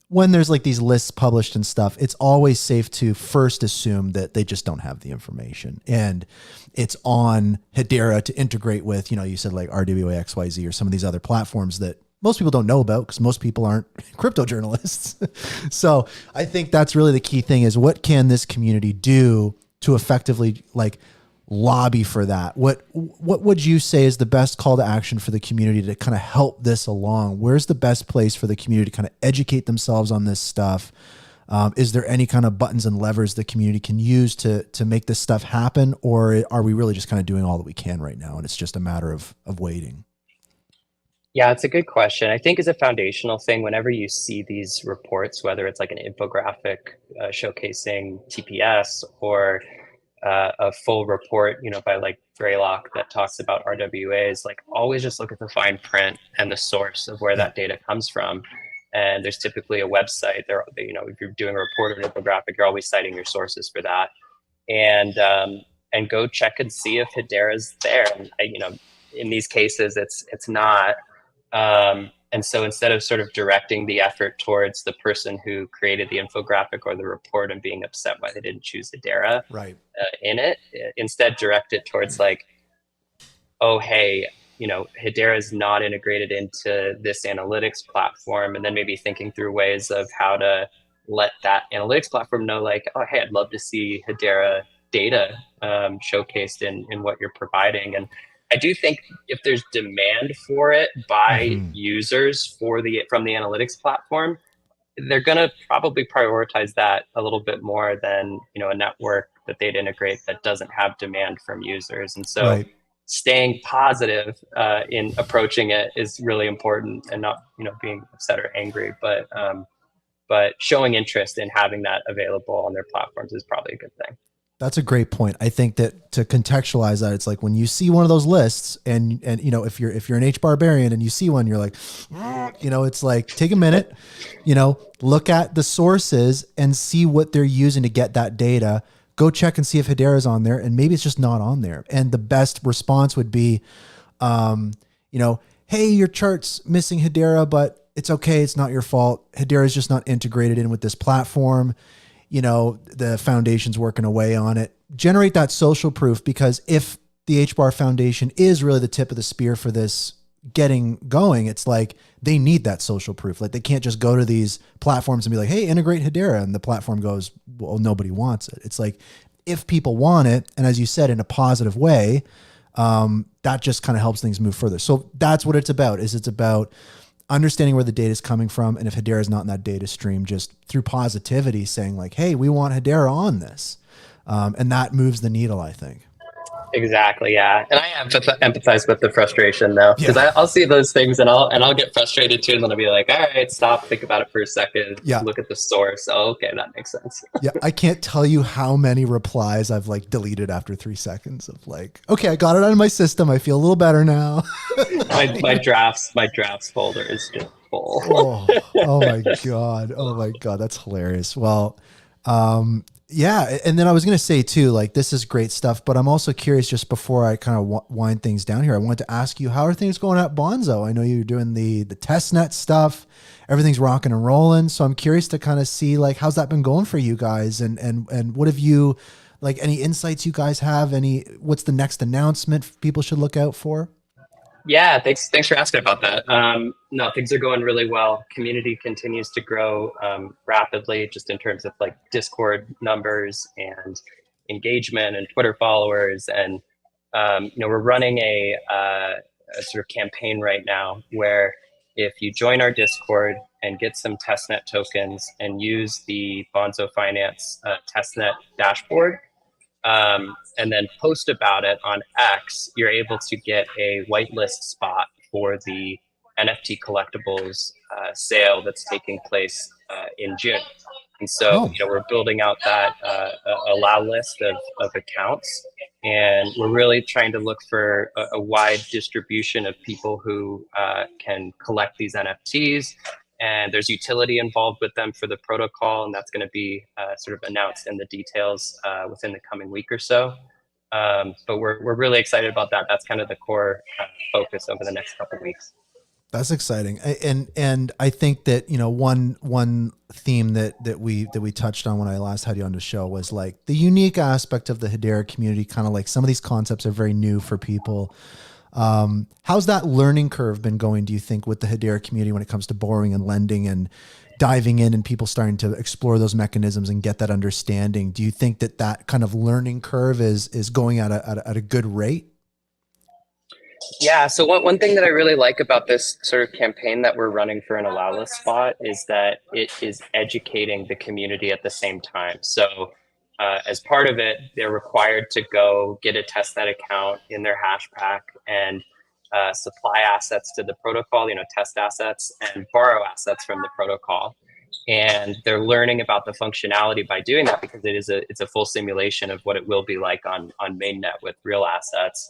when there's like these lists published and stuff, it's always safe to first assume that they just don't have the information, and it's on Hedera to integrate with, you know, you said like RWA XYZ or some of these other platforms that most people don't know about because most people aren't crypto journalists. So I think that's really the key thing, is what can this community do to effectively like lobby for that? What would you say is the best call to action for the community to kind of help this along? Where's the best place for the community to kind of educate themselves on this stuff? Is there any kind of buttons and levers the community can use to make this stuff happen? Or are we really just kind of doing all that we can right now, and it's just a matter of waiting? Yeah, it's a good question. I think as a foundational thing, whenever you see these reports, whether it's like an infographic showcasing TPS, or a full report, you know, by like Greylock that talks about RWAs, like always just look at the fine print and the source of where that data comes from. And there's typically a website there, you know, if you're doing a report or an infographic, you're always citing your sources for that. And go check and see if Hedera's there. And you know, in these cases, it's not. And so instead of sort of directing the effort towards the person who created the infographic or the report and being upset why they didn't choose Hedera in it, instead direct it towards like, oh, hey, you know, Hedera is not integrated into this analytics platform. And then maybe thinking through ways of how to let that analytics platform know, like, oh, hey, I'd love to see Hedera data showcased in what you're providing. And I do think if there's demand for it by users from the analytics platform, they're going to probably prioritize that a little bit more than, you know, a network that they'd integrate that doesn't have demand from users. And so staying positive in approaching it is really important, and not, you know, being upset or angry, but showing interest in having that available on their platforms is probably a good thing. That's a great point. I think that to contextualize that, it's like when you see one of those lists, and you know, if you're an HBARbarian and you see one, you're like, you know, it's like, take a minute, you know, look at the sources and see what they're using to get that data. Go check and see if Hedera's on there, and maybe it's just not on there. And the best response would be, you know, hey, your chart's missing Hedera, but it's okay. It's not your fault. Hedera is just not integrated in with this platform. You know, the foundation's working away on it. Generate that social proof, because if the HBAR Foundation is really the tip of the spear for this getting going, it's like they need that social proof. Like they can't just go to these platforms and be like, hey, integrate Hedera, and the platform goes, well, nobody wants it. It's like, if people want it, and as you said, in a positive way, that just kind of helps things move further. So that's what it's about, is it's about understanding where the data is coming from. And if Hedera is not in that data stream, just through positivity saying like, hey, we want Hedera on this. And that moves the needle, I think. Exactly. Yeah. And I empathize with the frustration though, because I'll see those things and I'll get frustrated too. And then I'll be like, all right, stop, think about it for a second. Look at the source. Oh, okay. That makes sense. I can't tell you how many replies I've like deleted after 3 seconds of like, okay, I got it out of my system. I feel a little better now. my drafts folder is just full. Oh my God. Oh my God. That's hilarious. Well, yeah. And then I was going to say too, like, this is great stuff, but I'm also curious, just before I kind of wind things down here, I wanted to ask you, how are things going at Bonzo? I know you're doing the testnet stuff, everything's rocking and rolling. So I'm curious to kind of see, like, how's that been going for you guys? And what have you, like, any insights you guys have? What's the next announcement people should look out for? Yeah, thanks for asking about that. No, things are going really well. Community continues to grow rapidly, just in terms of like Discord numbers and engagement and Twitter followers. And you know, we're running a sort of campaign right now where if you join our Discord and get some testnet tokens and use the Bonzo Finance testnet dashboard, and then post about it on X, you're able to get a whitelist spot for the NFT collectibles sale that's taking place in June. And so, you know, we're building out that allow list of accounts, and we're really trying to look for a wide distribution of people who can collect these NFTs. And there's utility involved with them for the protocol, and that's going to be sort of announced in the details within the coming week or so. But we're really excited about that. That's kind of the core focus over the next couple of weeks. That's exciting. And I think that, you know, one theme that we touched on when I last had you on the show was like the unique aspect of the Hedera community. Kind of like some of these concepts are very new for people. How's that learning curve been going, do you think, with the Hedera community when it comes to borrowing and lending and diving in and people starting to explore those mechanisms and get that understanding? Do you think that that kind of learning curve is going at a good rate? Yeah, so one thing that I really like about this sort of campaign that we're running for an allow spot is that it is educating the community at the same time. So as part of it, they're required to go get a testnet account in their hash pack and supply assets to the protocol, you know, test assets and borrow assets from the protocol. And they're learning about the functionality by doing that because it's a full simulation of what it will be like on mainnet with real assets.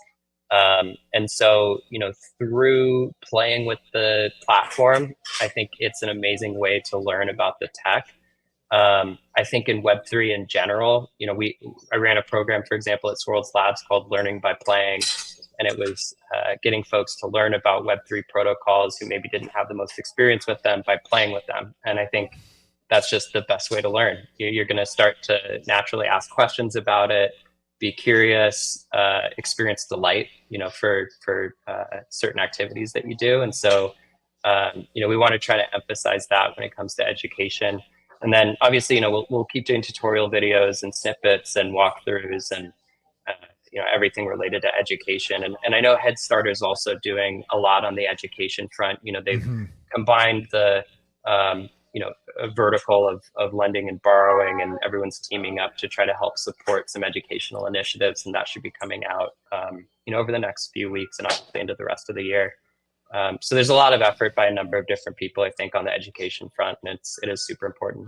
And so, you know, through playing with the platform, I think it's an amazing way to learn about the tech. I think in Web3 in general, you know, I ran a program, for example, at Swirlds Labs called Learning by Playing, and it was getting folks to learn about Web3 protocols who maybe didn't have the most experience with them by playing with them. And I think that's just the best way to learn. You're going to start to naturally ask questions about it, be curious, experience delight, you know, for certain activities that you do. And so, you know, we want to try to emphasize that when it comes to education. And then obviously, you know, we'll keep doing tutorial videos and snippets and walkthroughs and, you know, everything related to education. And I know Head Start is also doing a lot on the education front. You know, they've combined the, you know, a vertical of lending and borrowing, and everyone's teaming up to try to help support some educational initiatives. And that should be coming out, you know, over the next few weeks and up to the end of the rest of the year. So there's a lot of effort by a number of different people, I think, on the education front, and it is super important.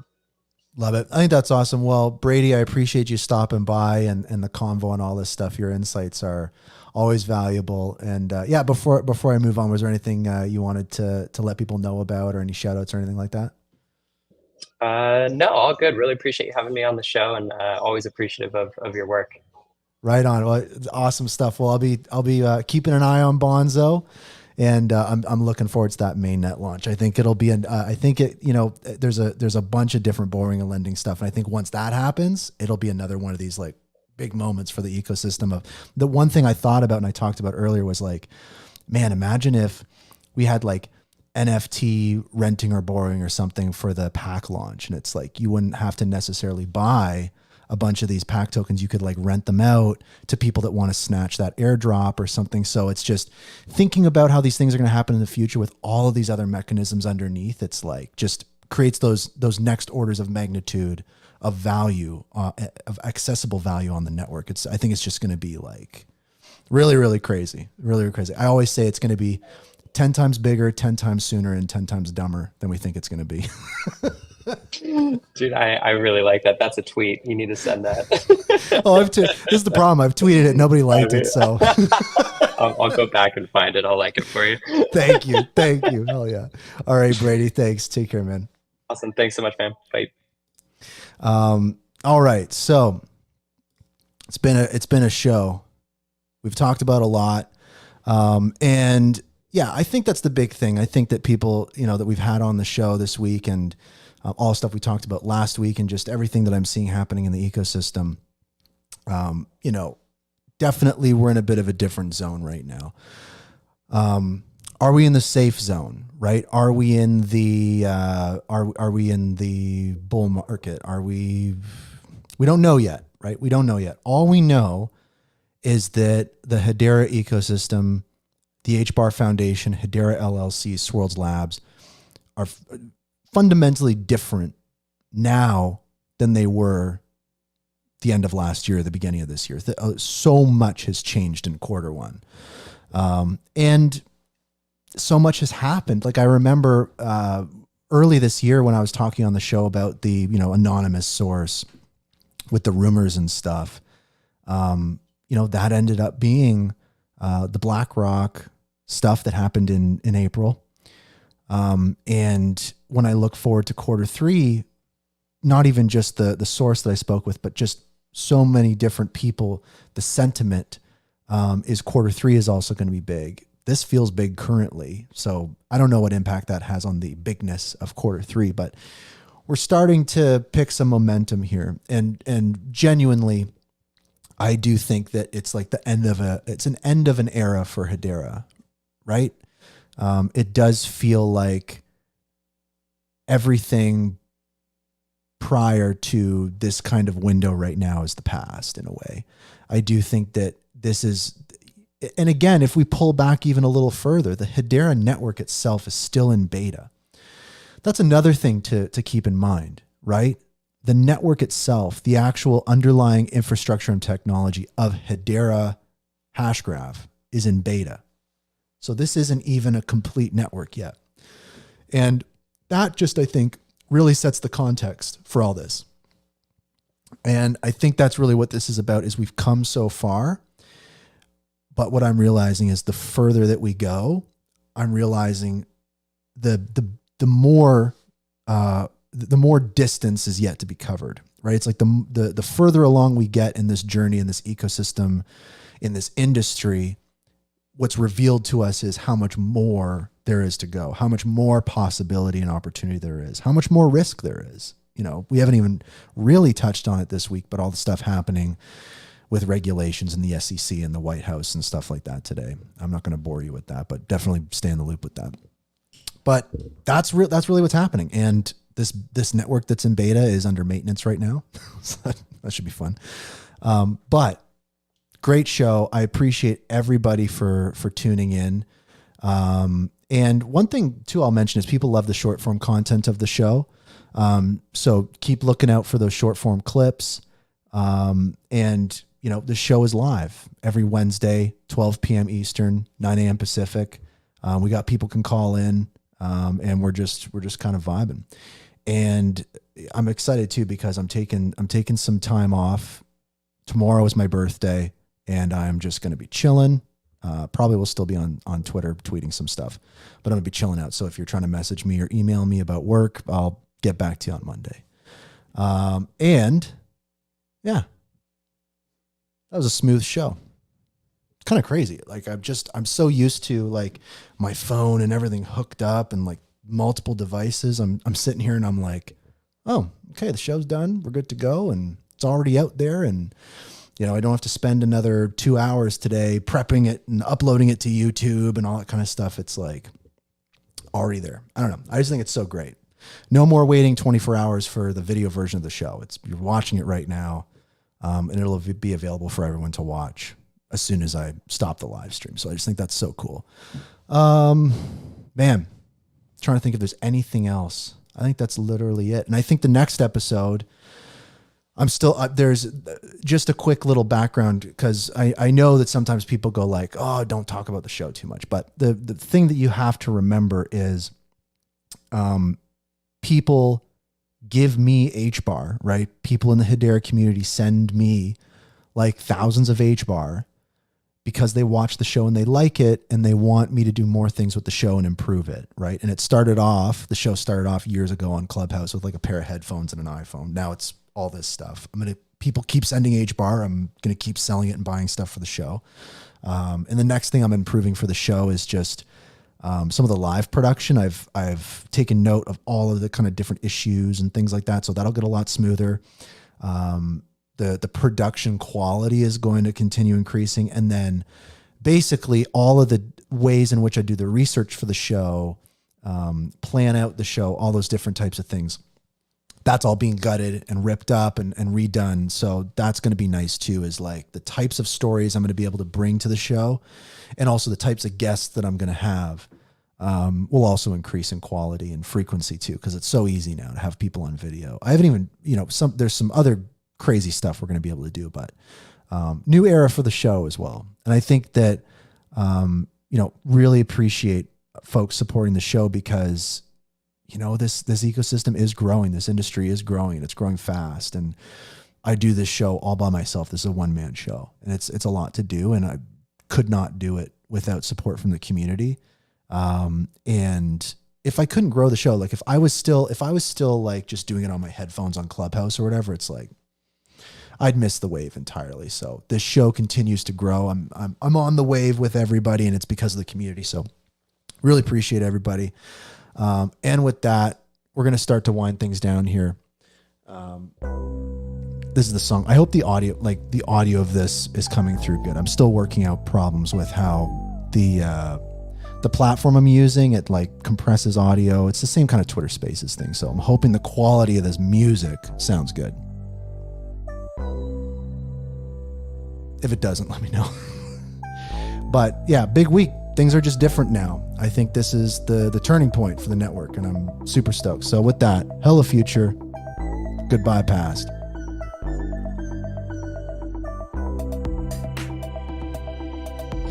Love it. I think that's awesome. Well, Brady, I appreciate you stopping by and the convo and all this stuff. Your insights are always valuable. And yeah, before I move on, was there anything you wanted to let people know about, or any shout outs or anything like that? No, all good. Really appreciate you having me on the show, and always appreciative of your work. Right on. Well, it's awesome stuff. Well, I'll be keeping an eye on Bonzo. And I'm looking forward to that mainnet launch. I think it'll be I think it, you know, there's a bunch of different borrowing and lending stuff. And I think once that happens, it'll be another one of these like big moments for the ecosystem. Of the one thing I thought about and I talked about earlier was like, man, imagine if we had like NFT renting or borrowing or something for the pack launch. And it's like, you wouldn't have to necessarily buy a bunch of these pack tokens. You could like rent them out to people that want to snatch that airdrop or something. So it's just thinking about how these things are going to happen in the future with all of these other mechanisms underneath. It's like just creates those next orders of magnitude of value, of accessible value on the network. I think it's just going to be like really, really crazy, really, really crazy. I always say it's going to be 10 times bigger, 10 times sooner, and 10 times dumber than we think it's going to be. Dude, I really like that. That's a tweet. You need to send that. Oh, this is the problem. I've tweeted it. Nobody liked it. So I'll go back and find it. I'll like it for you. Thank you. Thank you. Hell yeah. All right, Brady. Thanks. Take care, man. Awesome. Thanks so much, man. Bye. All right. So it's been a show. We've talked about a lot. And yeah, I think that's the big thing. I think that people, you know, that we've had on the show this week, and all stuff we talked about last week, and just everything that I'm seeing happening in the ecosystem, you know, definitely we're in a bit of a different zone right now. Are we in the safe zone, right? Are we in the, are we in the bull market? We don't know yet, right? We don't know yet. All we know is that the Hedera ecosystem, the HBAR Foundation, Hedera LLC, Swirlds Labs are fundamentally different now than they were the end of last year, the beginning of this year. So much has changed in quarter one. And so much has happened. Like I remember early this year when I was talking on the show about the, you know, anonymous source with the rumors and stuff, you know, that ended up being the BlackRock stuff that happened in April. And when I look forward to quarter three, not even just the source that I spoke with, but just so many different people, the sentiment is quarter three is also going to be big. this feels big currently. So I don't know what impact that has on the bigness of quarter 3, but we're starting to pick some momentum here. And genuinely, I do think that it's like it's an end of an era for Hedera, right? It does feel like everything prior to this kind of window right now is the past in a way. I do think that this is, and again, if we pull back even a little further, the Hedera network itself is still in beta. That's another thing to keep in mind, right? The network itself, the actual underlying infrastructure and technology of Hedera Hashgraph is in beta. So this isn't even a complete network yet. And that just, I think, really sets the context for all this. And I think that's really what this is about, is we've come so far. But what I'm realizing is the further that we go, I'm realizing the more distance is yet to be covered, right? It's like the further along we get in this journey, in this ecosystem, in this industry, what's revealed to us is how much more there is to go, how much more possibility and opportunity there is, how much more risk there is. You know, we haven't even really touched on it this week, but all the stuff happening with regulations in the SEC and the White House and stuff like that today. I'm not going to bore you with that, but definitely stay in the loop with that. But that's really what's happening. And this network that's in beta is under maintenance right now. So that should be fun. But great show. I appreciate everybody for tuning in. And one thing too, I'll mention is people love the short form content of the show. So keep looking out for those short form clips. And you know, the show is live every Wednesday, 12 p.m. Eastern, 9 a.m. Pacific. We got people can call in, and we're just kind of vibing. And I'm excited too, because I'm taking some time off. Tomorrow is my birthday, and I'm just going to be chilling. Probably will still be on Twitter tweeting some stuff, but I'm gonna be chilling out. So if you're trying to message me or email me about work, I'll get back to you on Monday. And yeah, that was a smooth show. Kind of crazy. Like I'm so used to like my phone and everything hooked up and like multiple devices. I'm sitting here and I'm like, oh, okay, the show's done. We're good to go. And it's already out there. And you know, I don't have to spend another 2 hours today prepping it and uploading it to YouTube and all that kind of stuff. It's like already there. I don't know. I just think it's so great. No more waiting 24 hours for the video version of the show. You're watching it right now, and it'll be available for everyone to watch as soon as I stop the live stream. So I just think that's so cool. Man, trying to think if there's anything else. I think that's literally it. And I think the next episode, I'm still, there's just a quick little background, because I know that sometimes people go like, oh, don't talk about the show too much. But the thing that you have to remember is people give me HBAR, right? People in the Hedera community send me like thousands of HBAR because they watch the show and they like it and they want me to do more things with the show and improve it, right? And the show started off years ago on Clubhouse with like a pair of headphones and an iPhone. Now it's all this stuff. People keep sending HBAR. I'm going to keep selling it and buying stuff for the show. And the next thing I'm improving for the show is just some of the live production. I've taken note of all of the kind of different issues and things like that. So that'll get a lot smoother. The production quality is going to continue increasing. And then basically all of the ways in which I do the research for the show, plan out the show, all those different types of things, that's all being gutted and ripped up and redone. So that's going to be nice too, is like the types of stories I'm going to be able to bring to the show, and also the types of guests that I'm going to have will also increase in quality and frequency too, because it's so easy now to have people on video. I haven't even, there's some other crazy stuff we're going to be able to do, but new era for the show as well. And I think that, really appreciate folks supporting the show, because this ecosystem is growing. This industry is growing. It's growing fast. And I do this show all by myself. This is a one-man show, and it's a lot to do. And I could not do it without support from the community. And if I couldn't grow the show, like if I was still like just doing it on my headphones on Clubhouse or whatever, it's like, I'd miss the wave entirely. So this show continues to grow. I'm on the wave with everybody, and it's because of the community. So really appreciate everybody. And with that, we're going to start to wind things down here. This is the song. I hope the audio of this is coming through good. I'm still working out problems with how the platform I'm using, it like compresses audio. It's the same kind of Twitter Spaces thing. So I'm hoping the quality of this music sounds good. If it doesn't, let me know. But yeah, big week. Things are just different now. I think this is the turning point for the network, and I'm super stoked. So with that, hella future, goodbye past.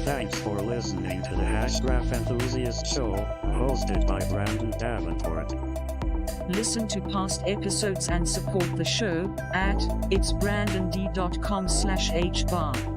Thanks for listening to the Hashgraph Enthusiast Show, hosted by Brandon Davenport. Listen to past episodes and support the show at itsbrandond.com/HBAR.